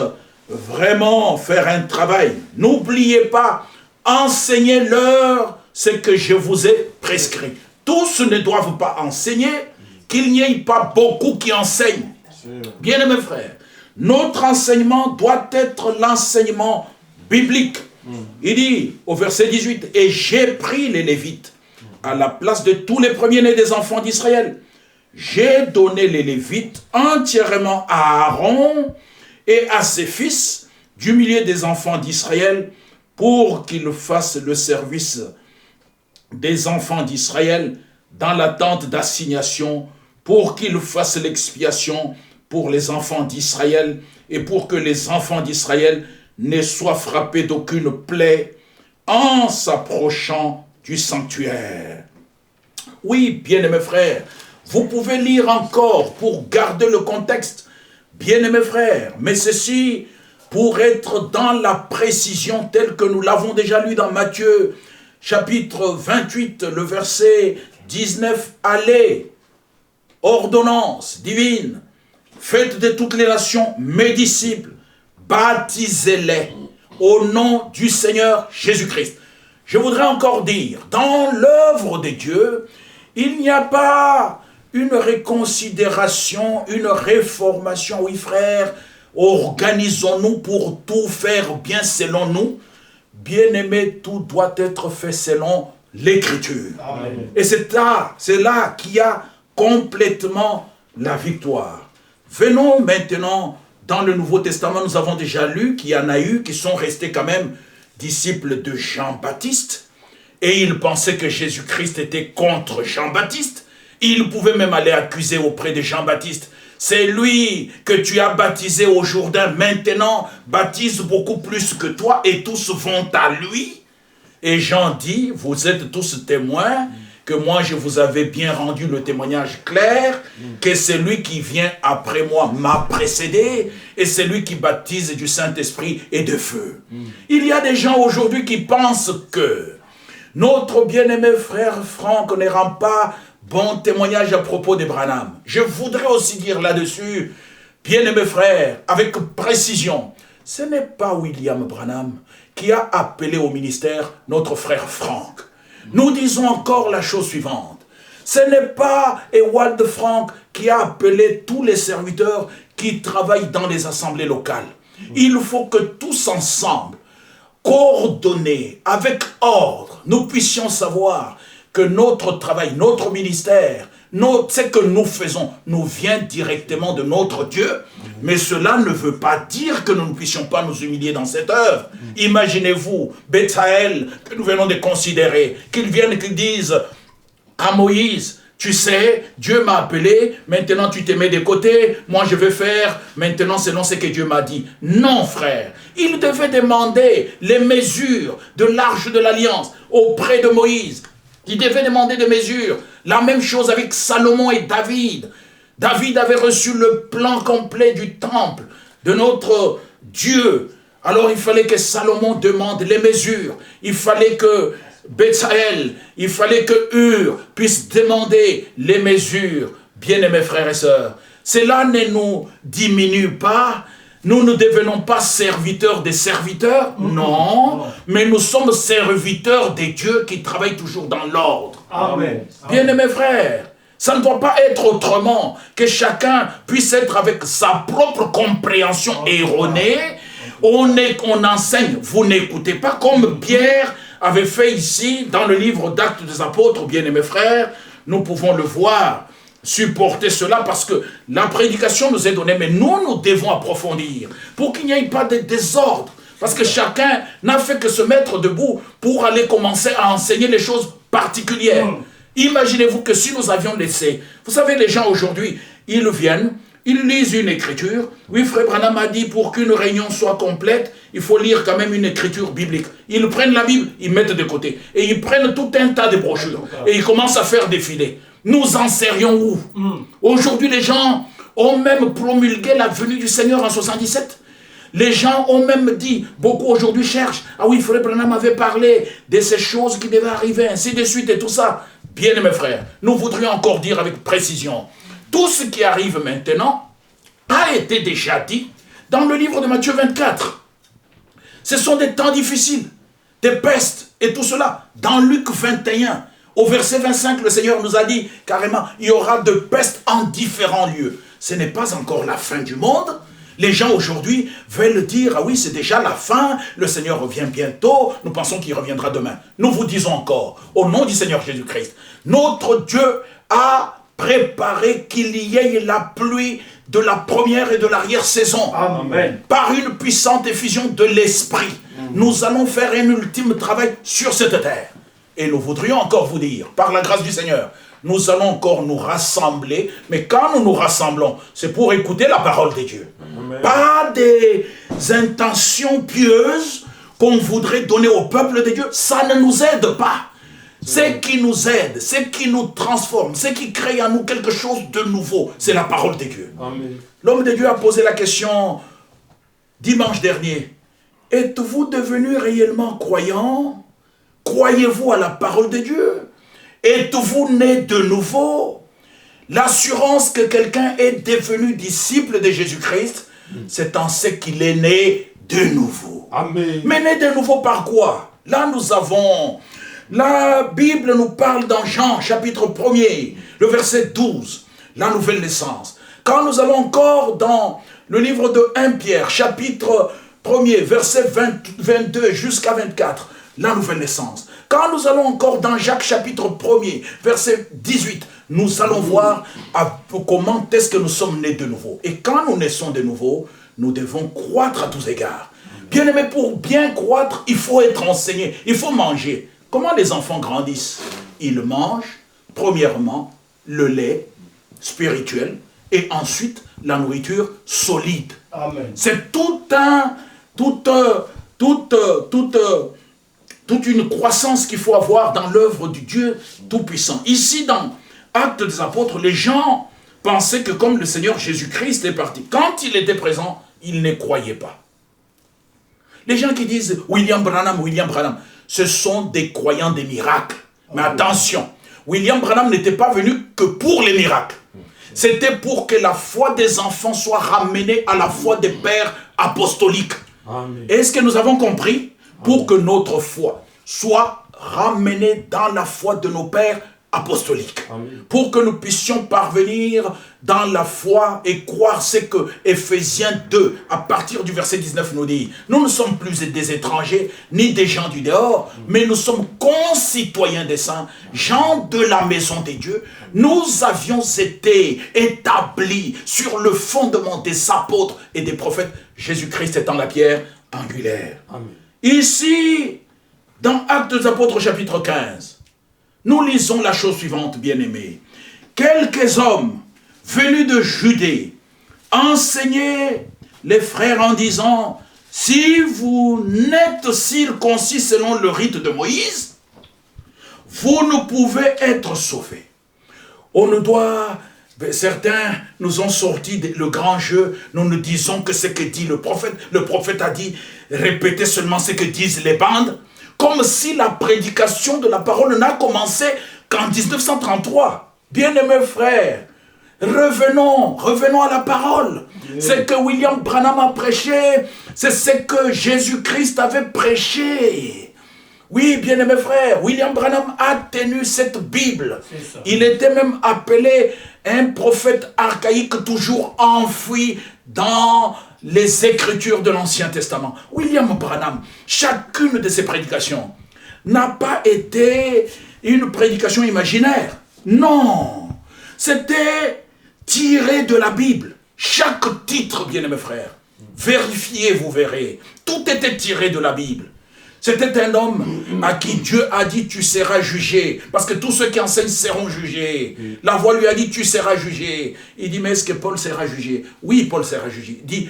vraiment faire un travail. N'oubliez pas, enseignez-leur ce que je vous ai prescrit. Tous ne doivent pas enseigner, qu'il n'y ait pas beaucoup qui enseignent. Bien mes frères, notre enseignement doit être l'enseignement biblique. Il dit au verset 18, « Et j'ai pris les Lévites à la place de tous les premiers-nés des enfants d'Israël. J'ai donné les Lévites entièrement à Aaron et à ses fils du milieu des enfants d'Israël pour qu'ils fassent le service des enfants d'Israël dans la tente d'assignation, pour qu'ils fassent l'expiation pour les enfants d'Israël et pour que les enfants d'Israël ne soient frappés d'aucune plaie en s'approchant du sanctuaire. » Oui, bien-aimés frères, vous pouvez lire encore pour garder le contexte, bien-aimés frères, mais ceci pour être dans la précision telle que nous l'avons déjà lu dans Matthieu, chapitre 28, le verset 19, « Allez, ordonnance divine, faites de toutes les nations mes disciples, baptisez-les au nom du Seigneur Jésus-Christ. » Je voudrais encore dire, dans l'œuvre de Dieu, il n'y a pas une réconsidération, une réformation. Oui, frère, organisons-nous pour tout faire bien selon nous. Bien-aimé, tout doit être fait selon l'Écriture. Et c'est là qu'il y a complètement la victoire. Venons maintenant dans le Nouveau Testament. Nous avons déjà lu qu'il y en a eu qui sont restés quand même disciples de Jean-Baptiste. Et ils pensaient que Jésus-Christ était contre Jean-Baptiste. Ils pouvaient même aller accuser auprès de Jean-Baptiste. C'est lui que tu as baptisé au Jourdain. Maintenant, baptise beaucoup plus que toi et tous vont à lui. Et Jean dit, vous êtes tous témoins que moi je vous avais bien rendu le témoignage clair que celui qui vient après moi m'a précédé et c'est lui qui baptise du Saint-Esprit et de feu. Il y a des gens aujourd'hui qui pensent que notre bien-aimé frère Franck ne rend pas bon témoignage à propos de Branham. Je voudrais aussi dire là-dessus, bien-aimé frère, avec précision, ce n'est pas William Branham qui a appelé au ministère notre frère Franck. Nous disons encore la chose suivante. Ce n'est pas Ewald Franck qui a appelé tous les serviteurs qui travaillent dans les assemblées locales. Il faut que tous ensemble, coordonnés, avec ordre, nous puissions savoir que notre travail, notre ministère, ce que nous faisons nous vient directement de notre Dieu, mais cela ne veut pas dire que nous ne puissions pas nous humilier dans cette œuvre. Imaginez-vous, Bethaël, que nous venons de considérer, qu'ils viennent, qu'ils disent à Moïse, tu sais, Dieu m'a appelé, maintenant tu te mets de côté, moi je vais faire maintenant selon ce que Dieu m'a dit. Non frère, il devait demander les mesures de l'arche de l'alliance auprès de Moïse. Il devait demander des mesures. La même chose avec Salomon et David. David avait reçu le plan complet du temple de notre Dieu. Alors il fallait que Salomon demande les mesures. Il fallait que Bethaël, il fallait que Hur puisse demander les mesures. Bien-aimés frères et sœurs, cela ne nous diminue pas. Nous ne devenons pas serviteurs des serviteurs, non, mais nous sommes serviteurs des dieux qui travaillent toujours dans l'ordre. Amen. Bien-aimés frères, ça ne doit pas être autrement, que chacun puisse être avec sa propre compréhension erronée. On enseigne, vous n'écoutez pas, comme Pierre avait fait ici dans le livre d'Actes des Apôtres, bien-aimés frères, nous pouvons le voir. Supporter cela parce que la prédication nous est donnée, mais nous devons approfondir pour qu'il n'y ait pas de désordre. Parce que chacun n'a fait que se mettre debout pour aller commencer à enseigner les choses particulières. Imaginez-vous que si nous avions laissé, vous savez, les gens aujourd'hui, ils viennent, ils lisent une écriture. Oui, frère Branham a dit, pour qu'une réunion soit complète, il faut lire quand même une écriture biblique. Ils prennent la Bible, ils mettent de côté. Et ils prennent tout un tas de brochures. Et ils commencent à faire défiler. Nous en serions où? Aujourd'hui, les gens ont même promulgué la venue du Seigneur en 77. Les gens ont même dit, beaucoup aujourd'hui cherchent, ah oui, frère Branham avait parlé de ces choses qui devaient arriver, ainsi de suite et tout ça. Bien mes frères, nous voudrions encore dire avec précision, tout ce qui arrive maintenant a été déjà dit dans le livre de Matthieu 24. Ce sont des temps difficiles, des pestes et tout cela. Dans Luc 21, au verset 25, le Seigneur nous a dit carrément, il y aura de pestes en différents lieux. Ce n'est pas encore la fin du monde. Les gens aujourd'hui veulent dire, ah oui, c'est déjà la fin, le Seigneur revient bientôt, nous pensons qu'il reviendra demain. Nous vous disons encore, au nom du Seigneur Jésus-Christ, notre Dieu a préparé qu'il y ait la pluie de la première et de l'arrière-saison. Amen. Par une puissante effusion de l'Esprit, nous allons faire un ultime travail sur cette terre. Et nous voudrions encore vous dire, par la grâce du Seigneur, nous allons encore nous rassembler, mais quand nous nous rassemblons, c'est pour écouter la parole de Dieu. Amen. Pas des intentions pieuses qu'on voudrait donner au peuple de Dieu, ça ne nous aide pas. Ce qui nous aide, ce qui nous transforme, ce qui crée en nous quelque chose de nouveau, c'est la parole de Dieu. L'homme de Dieu a posé la question dimanche dernier, êtes-vous devenu réellement croyant? Croyez-vous à la parole de Dieu? Êtes-vous né de nouveau? L'assurance que quelqu'un est devenu disciple de Jésus-Christ, c'est en ce qu'il est né de nouveau. Amen. Mais né de nouveau par quoi? Là, nous avons... La Bible nous parle dans Jean, chapitre 1er, le verset 12. la nouvelle naissance. Quand nous allons encore dans le livre de 1 Pierre, chapitre 1er, verset 22 jusqu'à 24, la nouvelle naissance. Quand nous allons encore dans Jacques, chapitre 1er, verset 18, nous allons voir comment est-ce que nous sommes nés de nouveau. Et quand nous naissons de nouveau, nous devons croître à tous égards. Bien aimé, pour bien croître, il faut être enseigné, il faut manger. Comment les enfants grandissent? Ils mangent, premièrement, le lait spirituel et ensuite la nourriture solide. C'est toute une croissance qu'il faut avoir dans l'œuvre du Dieu Tout-Puissant. Ici, dans Actes des Apôtres, les gens pensaient que comme le Seigneur Jésus-Christ est parti, quand il était présent, ils ne croyaient pas. Les gens qui disent William Branham, ce sont des croyants des miracles. Mais attention, William Branham n'était pas venu que pour les miracles. C'était pour que la foi des enfants soit ramenée à la foi des pères apostoliques. Est-ce que nous avons compris? Pour que notre foi soit ramenée dans la foi de nos pères apostoliques. Pour que nous puissions parvenir dans la foi et croire ce que Éphésiens 2, à partir du verset 19 nous dit. Nous ne sommes plus des étrangers, ni des gens du dehors, mais nous sommes concitoyens des saints, gens de la maison des dieux. Nous avions été établis sur le fondement des apôtres et des prophètes, Jésus-Christ étant la pierre angulaire. Ici, dans Actes des Apôtres chapitre 15, nous lisons la chose suivante, bien-aimés. Quelques hommes venus de Judée enseignaient les frères en disant, si vous n'êtes circoncis selon le rite de Moïse, vous ne pouvez être sauvés. On ne doit... Certains nous ont sorti le grand jeu, nous nous disons que ce que dit le prophète a dit, répétez seulement ce que disent les bandes, comme si la prédication de la parole n'a commencé qu'en 1933. Bien-aimés frères, revenons à la parole. C'est que William Branham a prêché, c'est ce que Jésus-Christ avait prêché. Oui, bien-aimés frères, William Branham a tenu cette Bible. Il était même appelé un prophète archaïque toujours enfoui dans les Écritures de l'Ancien Testament. William Branham, chacune de ses prédications n'a pas été une prédication imaginaire. Non, c'était tiré de la Bible. Chaque titre, bien-aimés frères, vérifiez, vous verrez, tout était tiré de la Bible. C'était un homme à qui Dieu a dit tu seras jugé. Parce que tous ceux qui enseignent seront jugés. La voix lui a dit tu seras jugé. Il dit mais est-ce que Paul sera jugé? Oui, Paul sera jugé. Il dit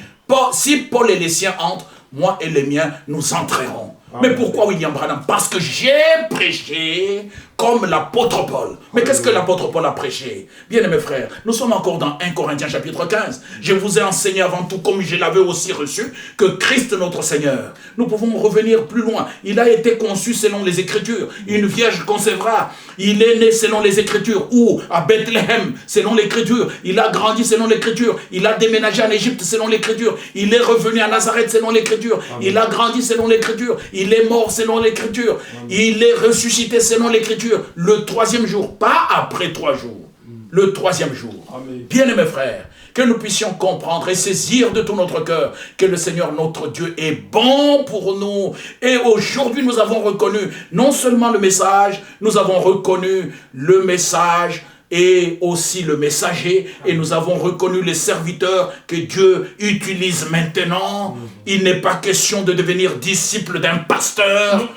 si Paul et les siens entrent, moi et les miens, nous entrerons. Mais pourquoi William Branham? Parce que j'ai prêché comme l'apôtre Paul. Mais qu'est-ce que l'apôtre Paul a prêché? Bien mes frères, nous sommes encore dans 1 Corinthiens chapitre 15. Je vous ai enseigné avant tout, comme je l'avais aussi reçu, que Christ notre Seigneur. Nous pouvons revenir plus loin. Il a été conçu selon les Écritures. Une vierge concevra. Il est né selon les Écritures. Ou à Bethléem, selon l'Écriture. Il a grandi selon l'Écriture. Il a déménagé en Égypte selon l'Écriture. Il est revenu à Nazareth selon l'Écriture. Il a grandi selon l'Écriture. Il est mort selon l'Écriture. Il est ressuscité selon l'Écriture. Le troisième jour, pas après 3 jours. Le troisième jour. Bien mes frères, que nous puissions comprendre et saisir de tout notre cœur que le Seigneur notre Dieu est bon pour nous. Et aujourd'hui nous avons reconnu non seulement le message, nous avons reconnu le message et aussi le messager, et nous avons reconnu les serviteurs que Dieu utilise maintenant. Il n'est pas question de devenir disciple d'un pasteur,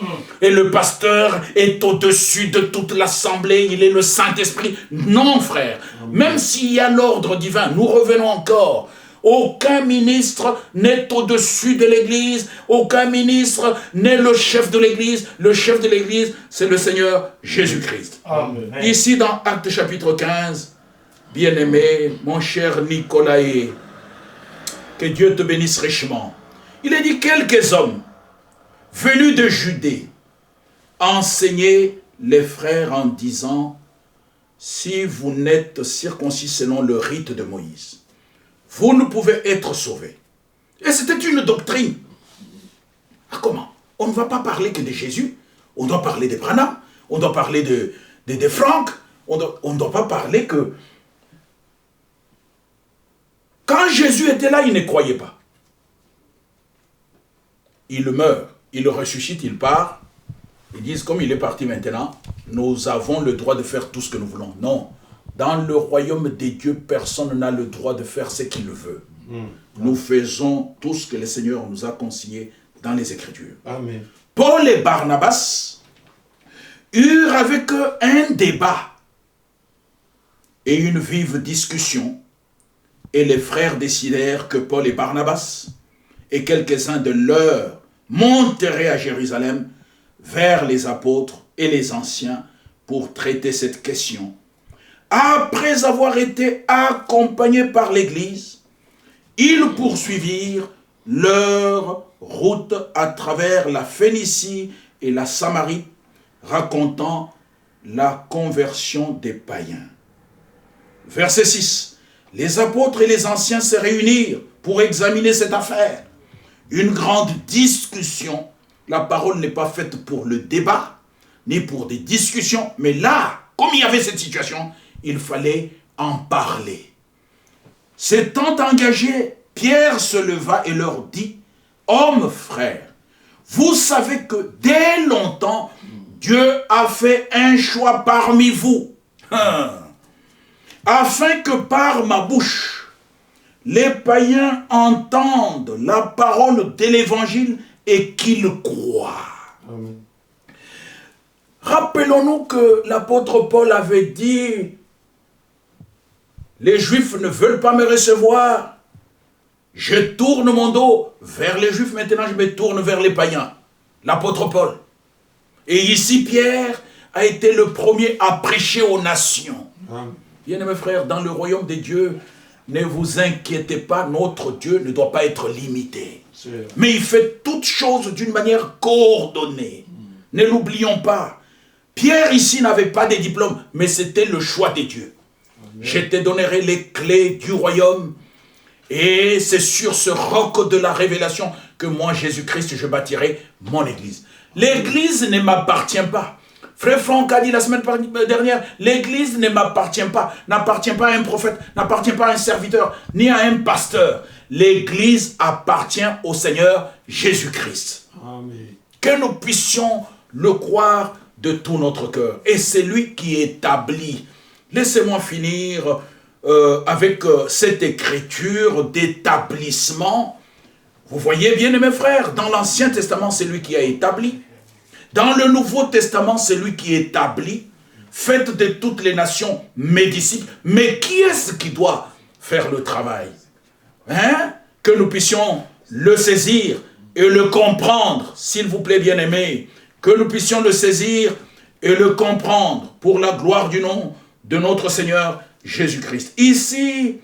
et le pasteur est au-dessus de toute l'assemblée, il est le Saint-Esprit. Non frère, même s'il y a l'ordre divin, nous revenons encore. Aucun ministre n'est au-dessus de l'Église. Aucun ministre n'est le chef de l'Église. Le chef de l'Église, c'est le Seigneur Jésus-Christ. Ici, dans Actes chapitre 15, bien-aimé, mon cher Nicolaï, que Dieu te bénisse richement. Il est dit quelques hommes venus de Judée enseignaient les frères en disant, si vous n'êtes circoncis selon le rite de Moïse, vous ne pouvez être sauvés. Et c'était une doctrine. Ah, comment? On ne va pas parler que de Jésus. On doit parler de Branham. On doit parler de Franck. On ne doit pas parler que Quand Jésus était là, ils ne croyaient pas. Il meurt, il ressuscite, il part. Ils disent, comme il est parti maintenant, nous avons le droit de faire tout ce que nous voulons. Non. Dans le royaume des dieux, personne n'a le droit de faire ce qu'il veut. Nous faisons tout ce que le Seigneur nous a consigné dans les Écritures. Amen. Paul et Barnabas eurent avec eux un débat et une vive discussion. Et les frères décidèrent que Paul et Barnabas et quelques-uns de leurs monteraient à Jérusalem vers les apôtres et les anciens pour traiter cette question. Après avoir été accompagnés par l'Église, ils poursuivirent leur route à travers la Phénicie et la Samarie, racontant la conversion des païens. Verset 6. Les apôtres et les anciens se réunirent pour examiner cette affaire. Une grande discussion. La parole n'est pas faite pour le débat, ni pour des discussions, mais là, comme il y avait cette situation, il fallait en parler. S'étant engagé, Pierre se leva et leur dit, « Hommes frères, vous savez que dès longtemps, Dieu a fait un choix parmi vous, afin que par ma bouche, les païens entendent la parole de l'évangile et qu'ils croient. » Amen. Rappelons-nous que l'apôtre Paul avait dit, les Juifs ne veulent pas me recevoir. Je tourne mon dos vers les Juifs, maintenant je me tourne vers les païens. L'apôtre Paul. Et ici, Pierre a été le premier à prêcher aux nations. Bien-aimés frères, dans le royaume des dieux, ne vous inquiétez pas, notre Dieu ne doit pas être limité. Mais il fait toutes choses d'une manière coordonnée. Ne l'oublions pas. Pierre ici n'avait pas de diplôme, mais c'était le choix des dieux. Je te donnerai les clés du royaume. Et c'est sur ce roc de la révélation que moi, Jésus-Christ, je bâtirai mon église. L'église ne m'appartient pas. Frère Franck a dit la semaine dernière, l'église ne m'appartient pas, n'appartient pas à un prophète, n'appartient pas à un serviteur, ni à un pasteur. L'église appartient au Seigneur Jésus-Christ. Que nous puissions le croire de tout notre cœur. Et c'est lui qui établit. Laissez-moi finir avec cette écriture d'établissement. Vous voyez bien, mes frères, dans l'Ancien Testament, c'est lui qui a établi. Dans le Nouveau Testament, c'est lui qui établit. Faites de toutes les nations mes disciples. Mais qui est-ce qui doit faire le travail? Que nous puissions le saisir et le comprendre, s'il vous plaît, bien-aimés. Que nous puissions le saisir et le comprendre pour la gloire du nom de notre Seigneur Jésus-Christ. Ici,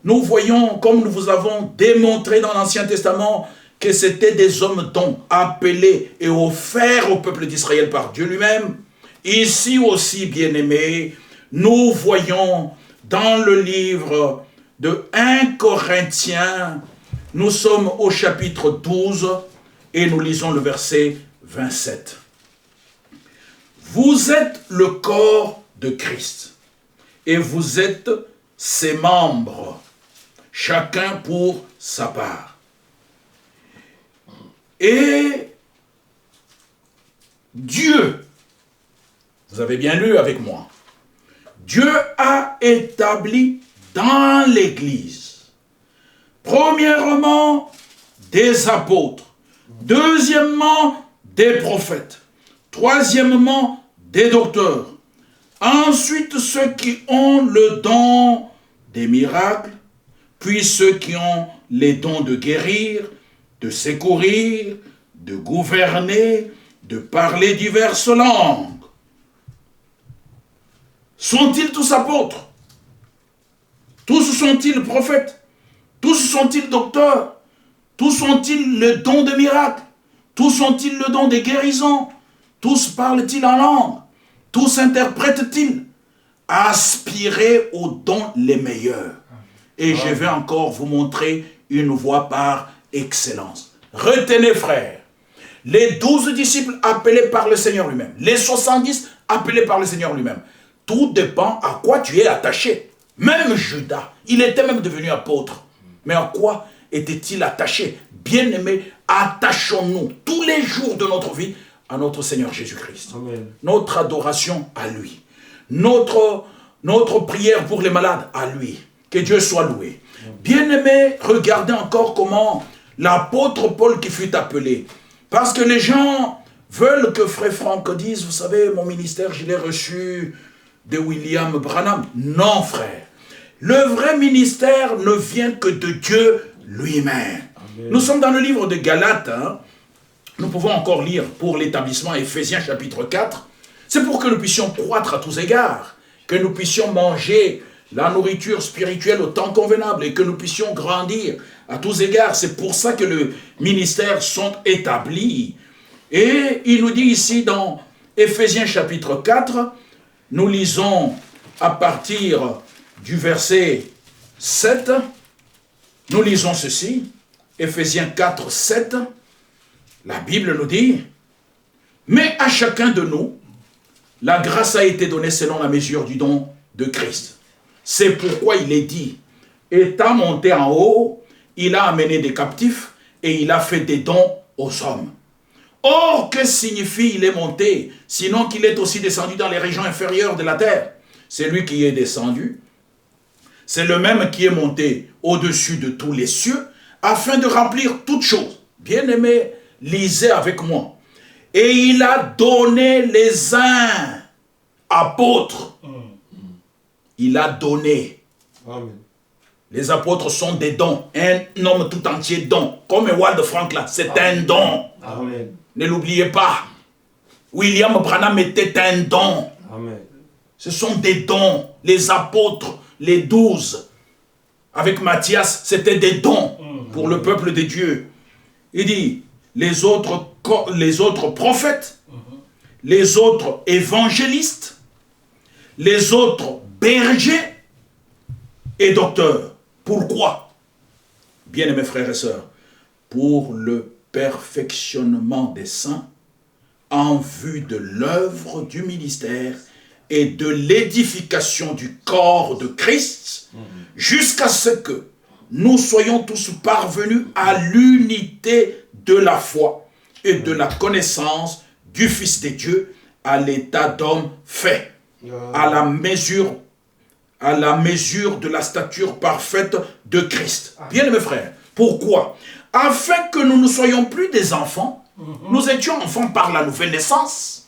nous voyons, comme nous vous avons démontré dans l'Ancien Testament, que c'était des hommes dont appelés et offerts au peuple d'Israël par Dieu lui-même. Ici aussi, bien-aimés, nous voyons dans le livre de 1 Corinthiens, nous sommes au chapitre 12 et nous lisons le verset 27. Vous êtes le corps de Christ et vous êtes ses membres, chacun pour sa part. Et Dieu, vous avez bien lu avec moi, Dieu a établi dans l'Église, premièrement, des apôtres, deuxièmement, des prophètes, troisièmement, des docteurs, ensuite ceux qui ont le don des miracles, puis ceux qui ont les dons de guérir, de secourir, de gouverner, de parler diverses langues. Sont-ils tous apôtres? Tous sont-ils prophètes? Tous sont-ils docteurs? Tous sont-ils le don de miracles? Tous sont-ils le don de guérison? Tous parlent-ils en langue? Tous interprètent-ils? Aspirez aux dons les meilleurs. Et je vais encore vous montrer une voie par excellence. Retenez, frères, les 12 disciples appelés par le Seigneur lui-même, les 70 appelés par le Seigneur lui-même. Tout dépend à quoi tu es attaché. Même Judas, il était même devenu apôtre. Mais à quoi était-il attaché? Bien-aimés, attachons-nous tous les jours de notre vie à notre Seigneur Jésus-Christ. Notre adoration à lui. Notre prière pour les malades à lui. Que Dieu soit loué. Bien-aimés, regardez encore comment l'apôtre Paul qui fut appelé. Parce que les gens veulent que Frère Franck dise, vous savez, mon ministère, je l'ai reçu de William Branham. Non, frère. Le vrai ministère ne vient que de Dieu lui-même. Nous sommes dans le livre de Galates. Hein. Nous pouvons encore lire pour l'établissement Éphésiens chapitre 4. C'est pour que nous puissions croître à tous égards. Que nous puissions manger la nourriture spirituelle au temps convenable et que nous puissions grandir à tous égards. C'est pour ça que les ministères sont établis. Et il nous dit ici dans Éphésiens chapitre 4, nous lisons à partir du verset 7, nous lisons ceci, Éphésiens 4, 7, la Bible nous dit, « Mais à chacun de nous, la grâce a été donnée selon la mesure du don de Christ. C'est pourquoi il est dit, étant monté en haut, il a amené des captifs et il a fait des dons aux hommes. Or, que signifie il est monté, sinon qu'il est aussi descendu dans les régions inférieures de la terre? C'est lui qui est descendu. C'est le même qui est monté au-dessus de tous les cieux, afin de remplir toutes choses. Bien-aimés, lisez avec moi. Et il a donné les uns apôtres. Il a donné. Amen. Les apôtres sont des dons. Un homme tout entier don. Comme Wald Frank là, c'est un don. Amen. Ne l'oubliez pas. William Branham était un don. Amen. Ce sont des dons. Les apôtres, les 12, avec Matthias, c'était des dons pour le peuple de Dieu. Il dit, les autres prophètes, les autres évangélistes, les autres bergers et docteurs. Pourquoi? Bien-aimés frères et sœurs, pour le perfectionnement des saints, en vue de l'œuvre du ministère et de l'édification du corps de Christ, jusqu'à ce que nous soyons tous parvenus à l'unité de la foi et de la connaissance du Fils de Dieu, à l'état d'homme fait, à la mesure de la stature parfaite de Christ. Bien mes frères, pourquoi? Afin que nous ne soyons plus des enfants, nous étions enfants par la nouvelle naissance,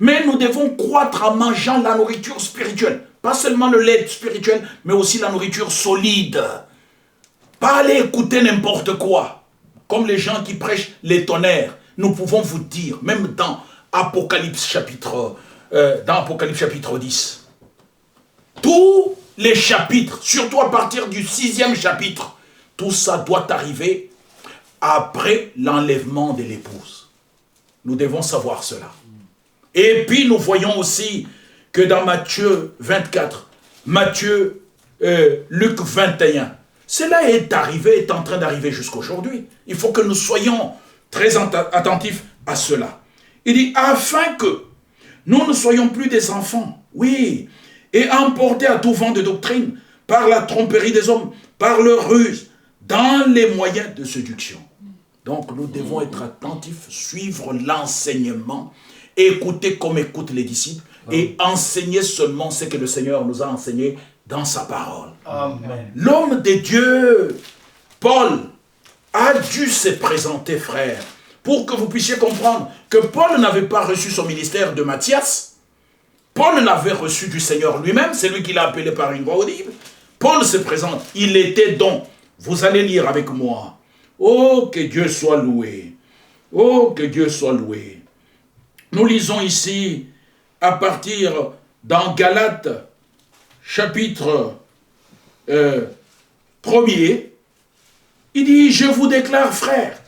mais nous devons croître en mangeant la nourriture spirituelle. Pas seulement le lait spirituel, mais aussi la nourriture solide. Pas aller écouter n'importe quoi. Comme les gens qui prêchent les tonnerres. Nous pouvons vous dire, même dans Apocalypse chapitre 10, tous les chapitres, surtout à partir du 6e chapitre, tout ça doit arriver après l'enlèvement de l'épouse. Nous devons savoir cela. Et puis nous voyons aussi que dans Matthieu 24, Luc 21, cela est arrivé, est en train d'arriver jusqu'aujourd'hui. Il faut que nous soyons très attentifs à cela. Il dit, afin que nous ne soyons plus des enfants, oui, et emportés à tout vent de doctrine, par la tromperie des hommes, par leur ruse, dans les moyens de séduction. Donc nous devons être attentifs, suivre l'enseignement, écouter comme écoutent les disciples, et enseigner seulement ce que le Seigneur nous a enseigné dans sa parole. L'homme de Dieu, Paul, a dû se présenter, frère, pour que vous puissiez comprendre que Paul n'avait pas reçu son ministère de Matthias. Paul l'avait reçu du Seigneur lui-même, c'est lui qui l'a appelé par une voix audible. Paul se présente, il était donc, vous allez lire avec moi. Oh, que Dieu soit loué. Oh, que Dieu soit loué. Nous lisons ici, à partir dans Galates, chapitre 1er, il dit, je vous déclare, frère,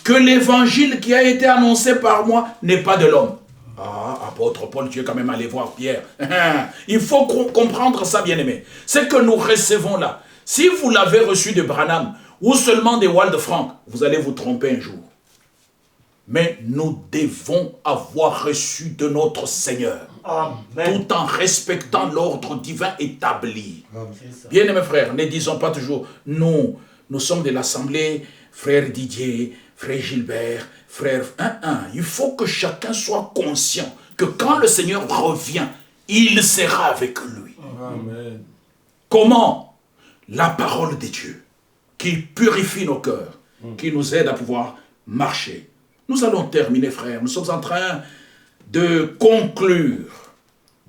que l'évangile qui a été annoncé par moi n'est pas de l'homme. Ah, apôtre Paul, tu es quand même allé voir Pierre. Il faut comprendre ça, bien-aimé. Ce que nous recevons là, si vous l'avez reçu de Branham ou seulement de Wald Frank, vous allez vous tromper un jour. Mais nous devons avoir reçu de notre Seigneur. Amen. Tout en respectant l'ordre divin établi. Bien-aimés frères, ne disons pas toujours, nous, nous sommes de l'assemblée, frère Didier, frère Gilbert, frère... Il faut que chacun soit conscient que quand le Seigneur revient, il sera avec lui. Amen. Comment? La parole de Dieu, qui purifie nos cœurs, qui nous aide à pouvoir marcher. Nous allons terminer, frère. Nous sommes en train de conclure,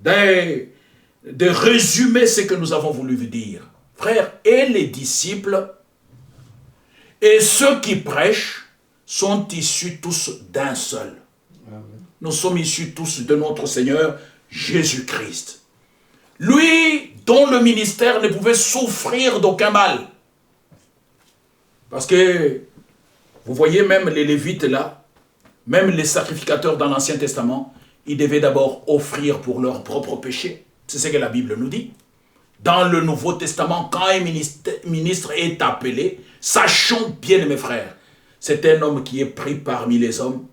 de résumer ce que nous avons voulu vous dire. Frères, et les disciples et ceux qui prêchent sont issus tous d'un seul. Amen. Nous sommes issus tous de notre Seigneur Jésus-Christ. Lui dont le ministère ne pouvait souffrir d'aucun mal. Parce que, vous voyez même les Lévites là, même les sacrificateurs dans l'Ancien Testament, ils devaient d'abord offrir pour leur propre péché. C'est ce que la Bible nous dit. Dans le Nouveau Testament, quand un ministre est appelé, sachons bien, mes frères, c'est un homme qui est pris parmi les hommes,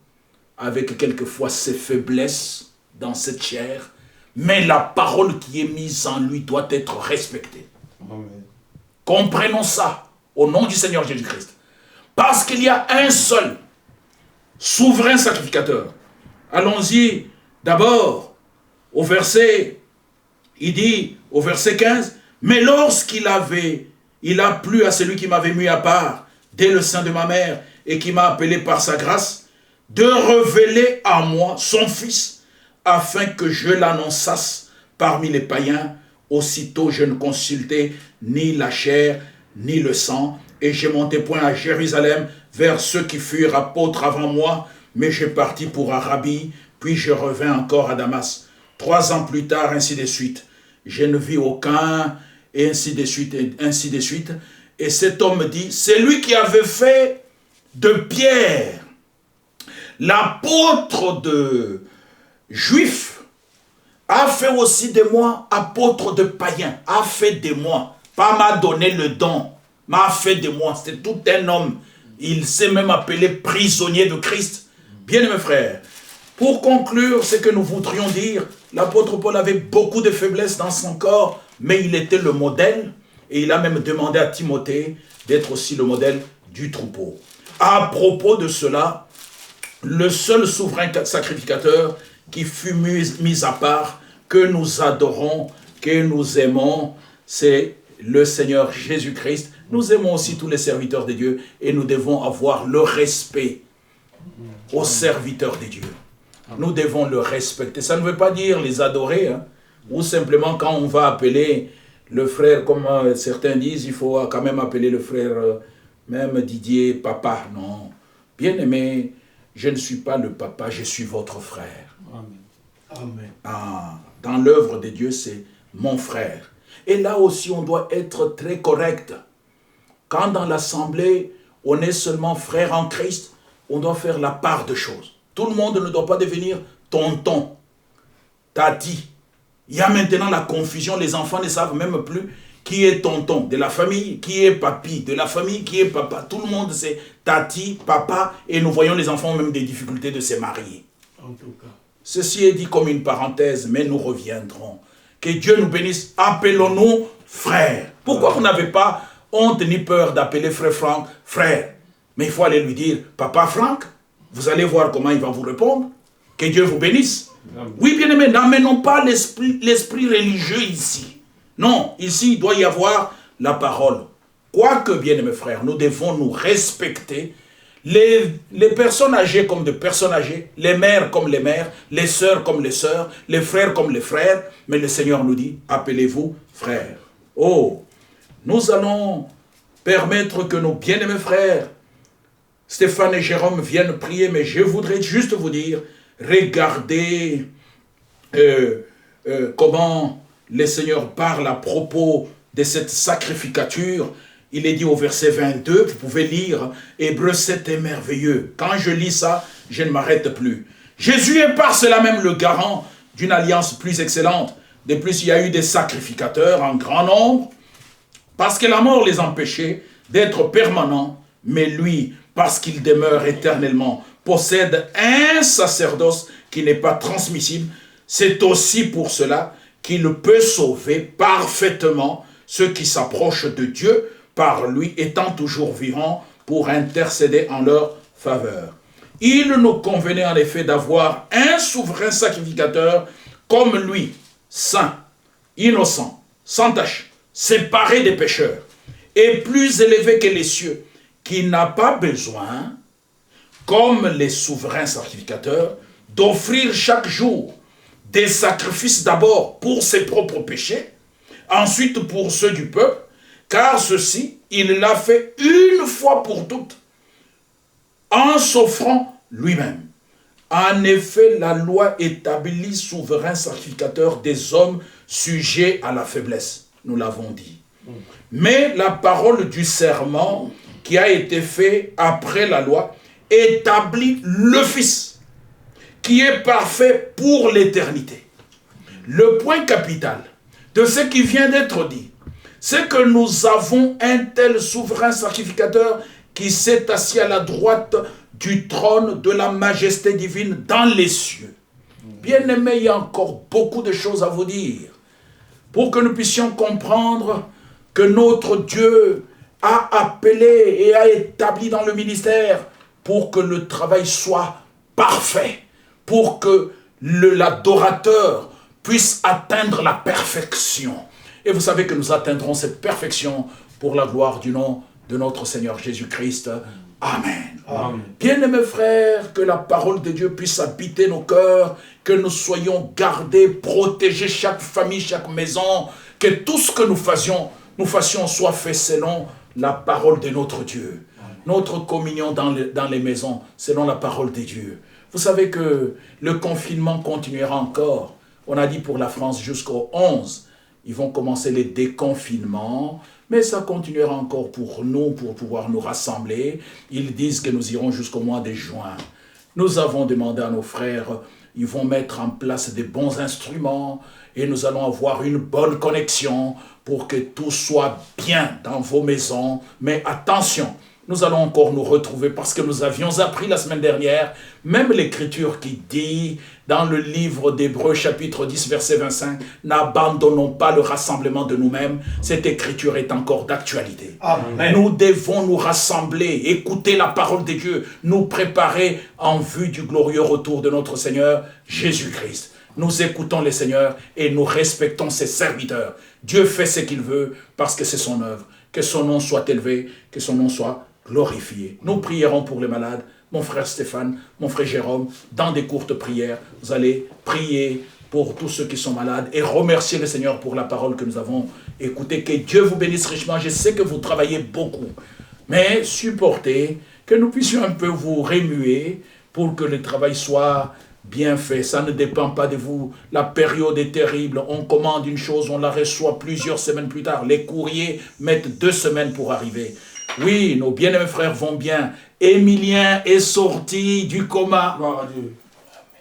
avec quelquefois ses faiblesses dans cette chair, mais la parole qui est mise en lui doit être respectée. Amen. Comprenons ça au nom du Seigneur Jésus-Christ. Parce qu'il y a un seul souverain sacrificateur. Allons-y d'abord au verset, il dit au verset 15, « Mais lorsqu'il a plu à celui qui m'avait mis à part dès le sein de ma mère et qui m'a appelé par sa grâce, de révéler à moi son Fils, afin que je l'annonçasse parmi les païens. Aussitôt je ne consultai ni la chair, ni le sang, et je montai point à Jérusalem vers ceux qui furent apôtres avant moi, mais je partis pour Arabie, puis je revins encore à Damas. 3 ans plus tard, ainsi de suite. Je ne vis aucun, et ainsi de suite, et ainsi de suite. Et cet homme dit, c'est lui qui avait fait de Pierre, l'apôtre de Juifs, a fait aussi de moi apôtre de païens, a fait de moi, pas m'a donné le don, m'a fait de moi. C'était tout un homme. Il s'est même appelé prisonnier de Christ. Bien-aimés frères, pour conclure ce que nous voudrions dire, l'apôtre Paul avait beaucoup de faiblesses dans son corps, mais il était le modèle, et il a même demandé à Timothée d'être aussi le modèle du troupeau. À propos de cela, le seul souverain sacrificateur qui fut mis à part, que nous adorons, que nous aimons, c'est le Seigneur Jésus-Christ. Nous aimons aussi tous les serviteurs de Dieu et nous devons avoir le respect aux serviteurs de Dieu. Nous devons le respecter. Ça ne veut pas dire les adorer, hein, ou simplement quand on va appeler le frère, comme certains disent, il faut quand même appeler le frère, même Didier, papa. Non. Bien-aimé, je ne suis pas le papa, je suis votre frère. Amen. Amen. Ah, dans l'œuvre de Dieu, c'est mon frère. Et là aussi, on doit être très correct. Quand dans l'assemblée, on est seulement frère en Christ, on doit faire la part de choses. Tout le monde ne doit pas devenir tonton, tati. Il y a maintenant la confusion, les enfants ne savent même plus qui est tonton de la famille, qui est papi de la famille, qui est papa. Tout le monde c'est tati, papa, et nous voyons les enfants ont même des difficultés de se marier. En tout cas. Ceci est dit comme une parenthèse, mais nous reviendrons. Que Dieu nous bénisse. Appelons-nous frères. Pourquoi vous n'avez pas honte ni peur d'appeler frère Franck frère? Mais il faut aller lui dire, papa Franck, vous allez voir comment il va vous répondre. Que Dieu vous bénisse. Amen. Oui, bien aimé, n'amenons pas l'esprit religieux ici. Non, ici, il doit y avoir la parole. Quoique, bien aimé frère, nous devons nous respecter. Les personnes âgées comme des personnes âgées, les mères comme les mères, les sœurs comme les sœurs, les frères comme les frères. Mais le Seigneur nous dit, appelez-vous frères. Oh, nous allons permettre que nos bien-aimés frères, Stéphane et Jérôme, viennent prier, mais je voudrais juste vous dire, regardez comment le Seigneur parle à propos de cette sacrificature. Il est dit au verset 22, vous pouvez lire, Hébreux 7 est merveilleux. Quand je lis ça, je ne m'arrête plus. Jésus est par cela même le garant d'une alliance plus excellente. De plus, il y a eu des sacrificateurs en grand nombre, parce que la mort les empêchait d'être permanents, mais lui, parce qu'il demeure éternellement, possède un sacerdoce qui n'est pas transmissible. C'est aussi pour cela qu'il peut sauver parfaitement ceux qui s'approchent de Dieu par lui, étant toujours vivant pour intercéder en leur faveur. Il nous convenait en effet d'avoir un souverain sacrificateur comme lui, saint, innocent, sans tache, séparé des pécheurs, et plus élevé que les cieux, qui n'a pas besoin, comme les souverains sacrificateurs, d'offrir chaque jour des sacrifices d'abord pour ses propres péchés, ensuite pour ceux du peuple, car ceci, il l'a fait une fois pour toutes, en s'offrant lui-même. En effet, la loi établit souverain sacrificateur des hommes sujets à la faiblesse, nous l'avons dit. Mais la parole du serment qui a été fait après la loi établit le Fils, qui est parfait pour l'éternité. Le point capital de ce qui vient d'être dit, c'est que nous avons un tel souverain sacrificateur qui s'est assis à la droite du trône de la majesté divine dans les cieux. Bien-aimés, il y a encore beaucoup de choses à vous dire pour que nous puissions comprendre que notre Dieu a appelé et a établi dans le ministère pour que le travail soit parfait, pour que l'adorateur puisse atteindre la perfection. Et vous savez que nous atteindrons cette perfection pour la gloire du nom de notre Seigneur Jésus-Christ. Amen. Amen. Bien-aimés frères, que la parole de Dieu puisse habiter nos cœurs, que nous soyons gardés, protégés, chaque famille, chaque maison, que tout ce que nous fassions soit fait selon la parole de notre Dieu. Notre communion dans les maisons, selon la parole de Dieu. Vous savez que le confinement continuera encore. On a dit pour la France jusqu'au 11. Ils vont commencer les déconfinements, mais ça continuera encore pour nous, pour pouvoir nous rassembler. Ils disent que nous irons jusqu'au mois de juin. Nous avons demandé à nos frères, ils vont mettre en place des bons instruments et nous allons avoir une bonne connexion pour que tout soit bien dans vos maisons. Mais attention, nous allons encore nous retrouver parce que nous avions appris la semaine dernière, même l'écriture qui dit dans le livre d'Hébreux chapitre 10 verset 25, n'abandonnons pas le rassemblement de nous-mêmes. Cette écriture est encore d'actualité. Nous devons nous rassembler, écouter la parole de Dieu, nous préparer en vue du glorieux retour de notre Seigneur Jésus-Christ. Nous écoutons le Seigneur et nous respectons ses serviteurs. Dieu fait ce qu'il veut parce que c'est son œuvre. Que son nom soit élevé, que son nom soit glorifié. Nous prierons pour les malades. Mon frère Stéphane, mon frère Jérôme, dans des courtes prières, vous allez prier pour tous ceux qui sont malades et remercier le Seigneur pour la parole que nous avons écoutée. Que Dieu vous bénisse richement. Je sais que vous travaillez beaucoup, mais supportez que nous puissions un peu vous remuer pour que le travail soit bien fait. Ça ne dépend pas de vous. La période est terrible. On commande une chose, on la reçoit plusieurs semaines plus tard. Les courriers mettent 2 semaines pour arriver. Oui, nos bien-aimés frères vont bien. Émilien est sorti du coma.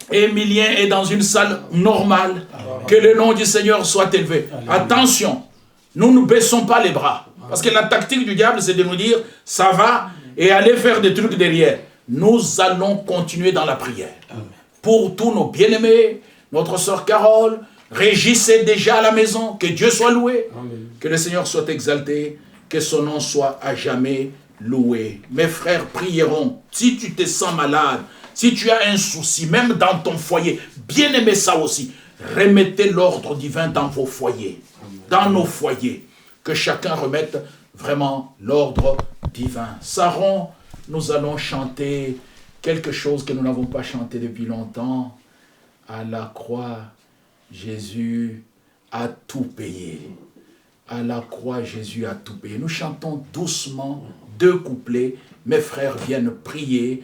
Émilien est dans une salle normale. Que le nom du Seigneur soit élevé. Attention, nous ne baissons pas les bras. Parce que la tactique du diable, c'est de nous dire, ça va, et aller faire des trucs derrière. Nous allons continuer dans la prière. Pour tous nos bien-aimés, notre sœur Carole, Régis est déjà à la maison. Que Dieu soit loué. Que le Seigneur soit exalté. Que son nom soit à jamais loué. Mes frères, prieront. Si tu te sens malade, si tu as un souci, même dans ton foyer, bien aimez ça aussi. Remettez l'ordre divin dans vos foyers, dans nos foyers. Que chacun remette vraiment l'ordre divin. Saron, nous allons chanter quelque chose que nous n'avons pas chanté depuis longtemps. À la croix, Jésus a tout payé. À la croix, Jésus a tout payé. Nous chantons doucement 2 couplets. Mes frères viennent prier.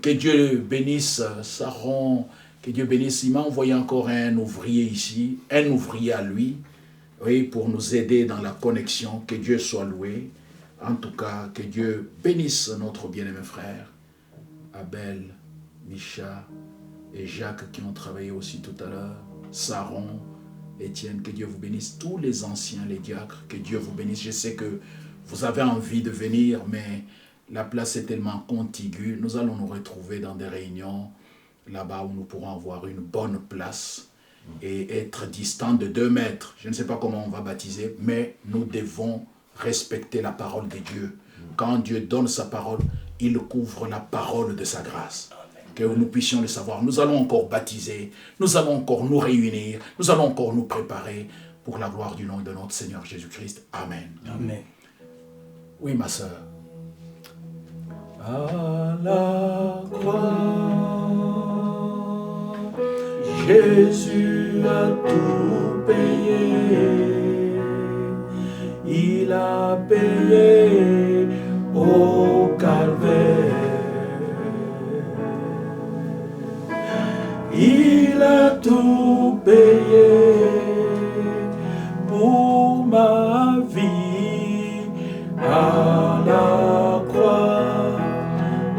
Que Dieu bénisse Saron. Que Dieu bénisse. Il m'a envoyé encore un ouvrier ici. Un ouvrier à lui. Oui, pour nous aider dans la connexion. Que Dieu soit loué. En tout cas, que Dieu bénisse notre bien-aimé frère. Abel, Micha et Jacques qui ont travaillé aussi tout à l'heure. Saron. Étienne, que Dieu vous bénisse, tous les anciens, les diacres, que Dieu vous bénisse. Je sais que vous avez envie de venir, mais la place est tellement contiguë. Nous allons nous retrouver dans des réunions là-bas où nous pourrons avoir une bonne place et être distants de 2 mètres. Je ne sais pas comment on va baptiser, mais nous devons respecter la parole de Dieu. Quand Dieu donne sa parole, il couvre la parole de sa grâce. Que nous puissions le savoir. Nous allons encore baptiser, nous allons encore nous réunir, nous allons encore nous préparer pour la gloire du nom de notre Seigneur Jésus-Christ. Amen. Amen. Oui, ma sœur. À la croix, Jésus a tout payé. Il a payé au calvaire. Il a tout payé pour ma vie à la croix.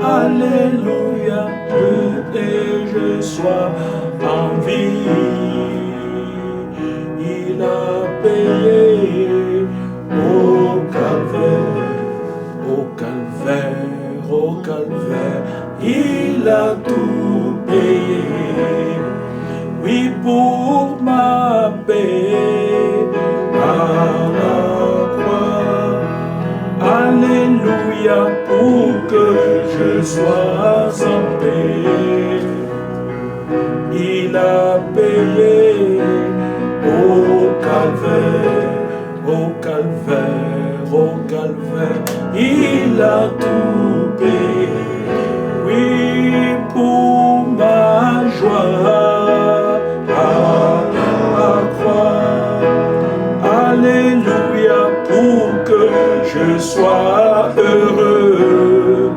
Alléluia, pour que je sois en vie. Il a payé au calvaire, au calvaire, au calvaire. Il a tout payé, oui, pour ma paix à la croix. Alléluia, pour que je sois en paix. Il a payé au calvaire, au calvaire, au calvaire. Il a tout payé. Oui, pour ma joie à la croix. Alléluia, pour que je sois heureux.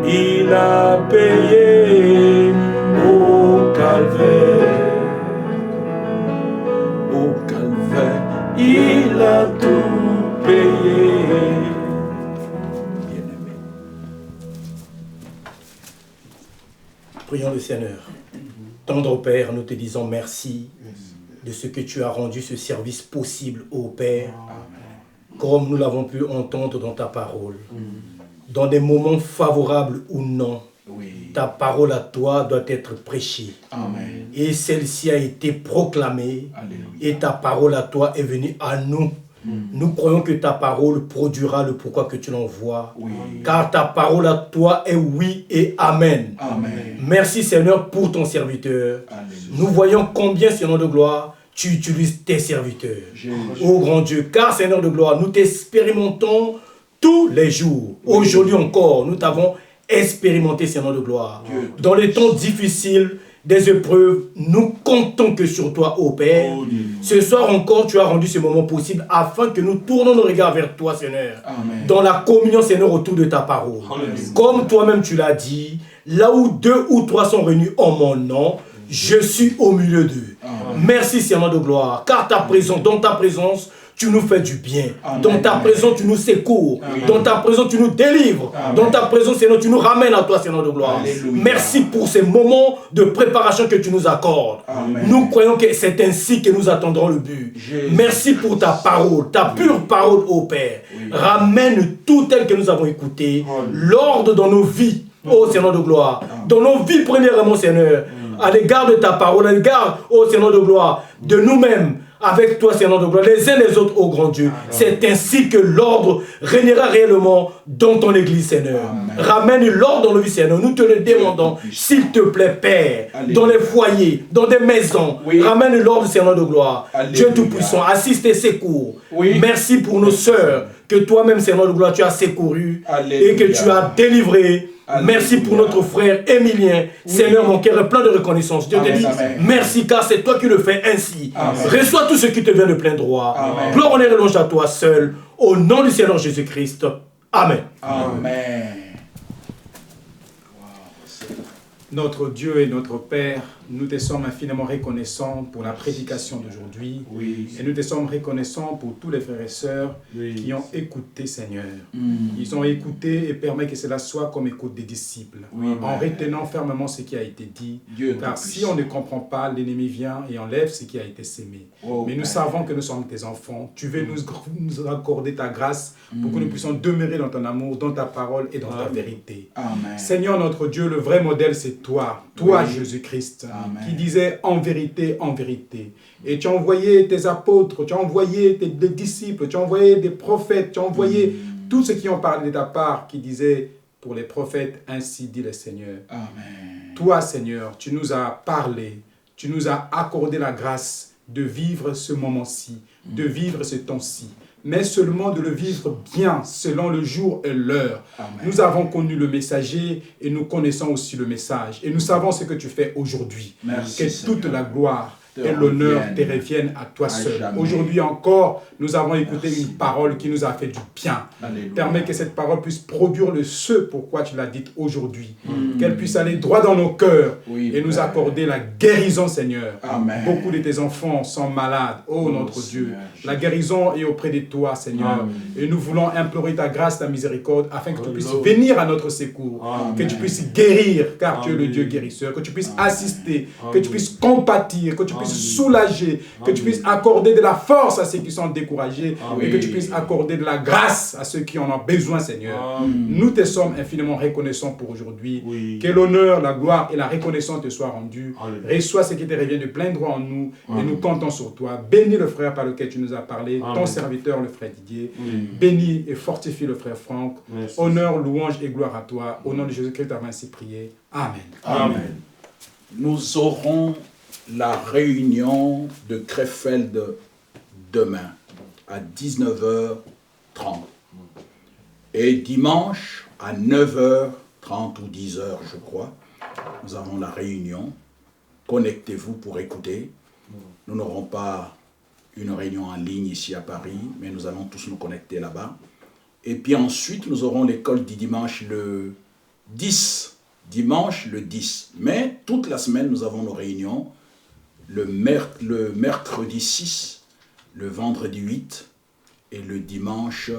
Il a payé au calvaire. Au calvaire, il a tout payé. Prions le Seigneur. Tendre Père, nous te disons merci de ce que tu as rendu ce service possible au Père, comme nous l'avons pu entendre dans ta parole. Dans des moments favorables ou non, ta parole à toi doit être prêchée. Amen. Et celle-ci a été proclamée. Alléluia. Et ta parole à toi est venue à nous. Nous croyons que ta parole produira le pourquoi que tu l'envoies. Oui. Car ta parole à toi est oui et amen. Amen. Merci Seigneur pour ton serviteur. Alléluia. Nous voyons combien, Seigneur de gloire, tu utilises tes serviteurs. Jésus. Ô grand Dieu, car Seigneur de gloire, nous t'expérimentons tous les jours. Aujourd'hui encore, nous t'avons expérimenté, Seigneur de gloire. Dieu. Dans les temps difficiles, des épreuves, nous comptons que sur toi, ô Père. Oh Dieu. Ce soir encore, tu as rendu ce moment possible afin que nous tournons nos regards vers toi, Seigneur. Amen. Dans la communion, Seigneur, autour de ta parole. Alléluia. Comme toi-même tu l'as dit, là où 2 ou 3 sont réunis en mon nom, je suis au milieu d'eux. Amen. Merci Seigneur de gloire, car ta présence, dans ta présence, tu nous fais du bien. Amen. Dans ta présence, tu nous secours. Amen. Dans ta présence, tu nous délivres. Amen. Dans ta présence, Seigneur, tu nous ramènes à toi, Seigneur de gloire. Alléluia. Merci pour ces moments de préparation que tu nous accordes. Amen. Nous croyons que c'est ainsi que nous attendrons le but. Jésus. Merci pour ta parole, ta pure parole, ô Père. Oui. Ramène tout tel que nous avons écouté, Alléluia. l'ordre dans nos vies, ô Seigneur de gloire. Dans nos vies, premièrement, Seigneur, à l'égard de ta parole, à l'égard, ô Seigneur de gloire, de nous-mêmes, avec toi, Seigneur de gloire, les uns les autres, ô grand Dieu. C'est ainsi que l'ordre régnera réellement dans ton église, Seigneur. Amen. Ramène l'ordre dans nos vies, Seigneur. Nous te le demandons, s'il te plaît, Père, Alléluia. dans les foyers, dans des maisons. Oui. Ramène l'ordre, Seigneur de gloire. Alléluia. Dieu Tout-Puissant, assiste et secours. Oui. Merci pour nos sœurs que toi-même, Seigneur de gloire, tu as secouru Alléluia. et que tu as délivré. Alléluia. Merci pour notre frère Émilien. Seigneur, mon cœur est plein de reconnaissance. Dieu te Amen, dit, amen. merci car c'est toi qui le fais ainsi. Amen. Reçois tout ce qui te vient de plein droit. Amen. Gloire, honneur et louange à toi seul. Au nom du Seigneur Jésus-Christ. Amen. Amen. Notre Dieu et notre Père, nous te sommes infiniment reconnaissants pour la prédication d'aujourd'hui. Oui. Et nous te sommes reconnaissants pour tous les frères et sœurs qui ont écouté, Seigneur. Ils ont écouté et permet que cela soit comme écoute des disciples. Oui, en Amen. retenant fermement ce qui a été dit. Dieu Car si on ne comprend pas, l'ennemi vient et enlève ce qui a été sémé. Oh, Mais nous Père. savons que nous sommes tes enfants. Tu veux nous accorder ta grâce pour que nous puissions demeurer dans ton amour, dans ta parole et dans ta vérité. Amen. Seigneur notre Dieu, le vrai modèle c'est toi. Toi Oui. Jésus-Christ. Amen. qui disait en vérité, en vérité. Et tu as envoyé tes apôtres, tu as envoyé des disciples, tu as envoyé des prophètes, tu as envoyé tous ceux qui ont parlé de ta part, qui disaient pour les prophètes, ainsi dit le Seigneur. Amen. Toi, Seigneur, tu nous as parlé, tu nous as accordé la grâce de vivre ce moment-ci, de vivre ce temps-ci, mais seulement de le vivre bien, selon le jour et l'heure. Nous avons connu le messager et nous connaissons aussi le message. Et nous savons ce que tu fais aujourd'hui. Merci, Que toute Seigneur. la gloire Te et l'honneur revienne te reviennent à toi à seul. jamais. Aujourd'hui encore, nous avons écouté Merci. une parole qui nous a fait du bien. Alléluia. Permets que cette parole puisse produire le ce pourquoi tu l'as dite aujourd'hui. Qu'elle puisse aller droit dans nos cœurs Oui, et nous Père. accorder la guérison, Seigneur. Amen. Beaucoup de tes enfants sont malades. Oh, notre Dieu. Seigneur La Jésus. guérison est auprès de toi, Seigneur. Amen. Et nous voulons implorer ta grâce, ta miséricorde, afin que tu puisses Alléluia. venir à notre secours. Amen. Que tu puisses guérir, car tu es le Amen. Dieu guérisseur. Que tu puisses Amen. assister, que Amen. tu puisses compatir, que tu puisses Amen. soulager, que tu Amen. puisses accorder de la force à ceux qui sont découragés Amen. et que tu puisses accorder de la grâce à ceux qui en ont besoin, Seigneur. Amen. Nous te sommes infiniment reconnaissants pour aujourd'hui. Oui. Que l'honneur, la gloire et la reconnaissance te soient rendus. Alléluia. Reçois ce qui te revient de plein droit en nous et Amen. nous comptons sur toi. Bénis le frère par lequel tu nous as parlé, ton Amen. serviteur, le frère Didier. Oui. Bénis et fortifie le frère Franck. Merci. Honneur, louange et gloire à toi. Au nom de Jésus-Christ, avons ainsi prié. Amen. Amen. Nous aurons la réunion de Krefeld demain à 19h30. Et dimanche à 9h30 ou 10h, je crois, nous avons la réunion. Connectez-vous pour écouter. Nous n'aurons pas une réunion en ligne ici à Paris, mais nous allons tous nous connecter là-bas. Et puis ensuite, nous aurons l'école du dimanche le 10. Dimanche le 10. Mais toute la semaine, nous avons nos réunions. Le mercredi 6, le vendredi 8 et le dimanche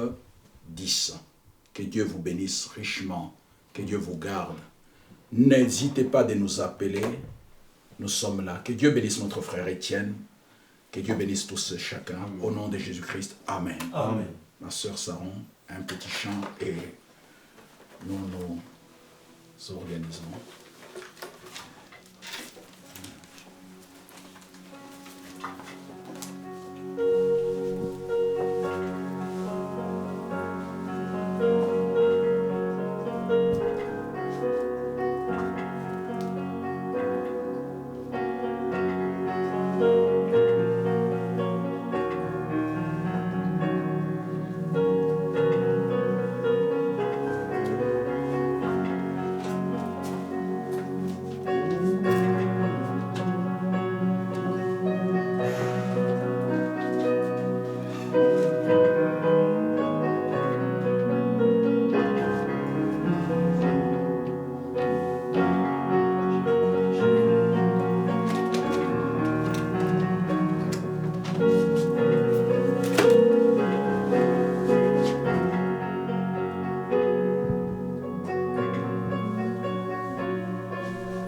10. Que Dieu vous bénisse richement. Que Dieu vous garde. N'hésitez pas de nous appeler. Nous sommes là. Que Dieu bénisse notre frère Étienne. Que Dieu bénisse tous et chacun. Au nom de Jésus-Christ. Amen. Amen. Ma sœur Saron, un petit chant et nous nous organisons.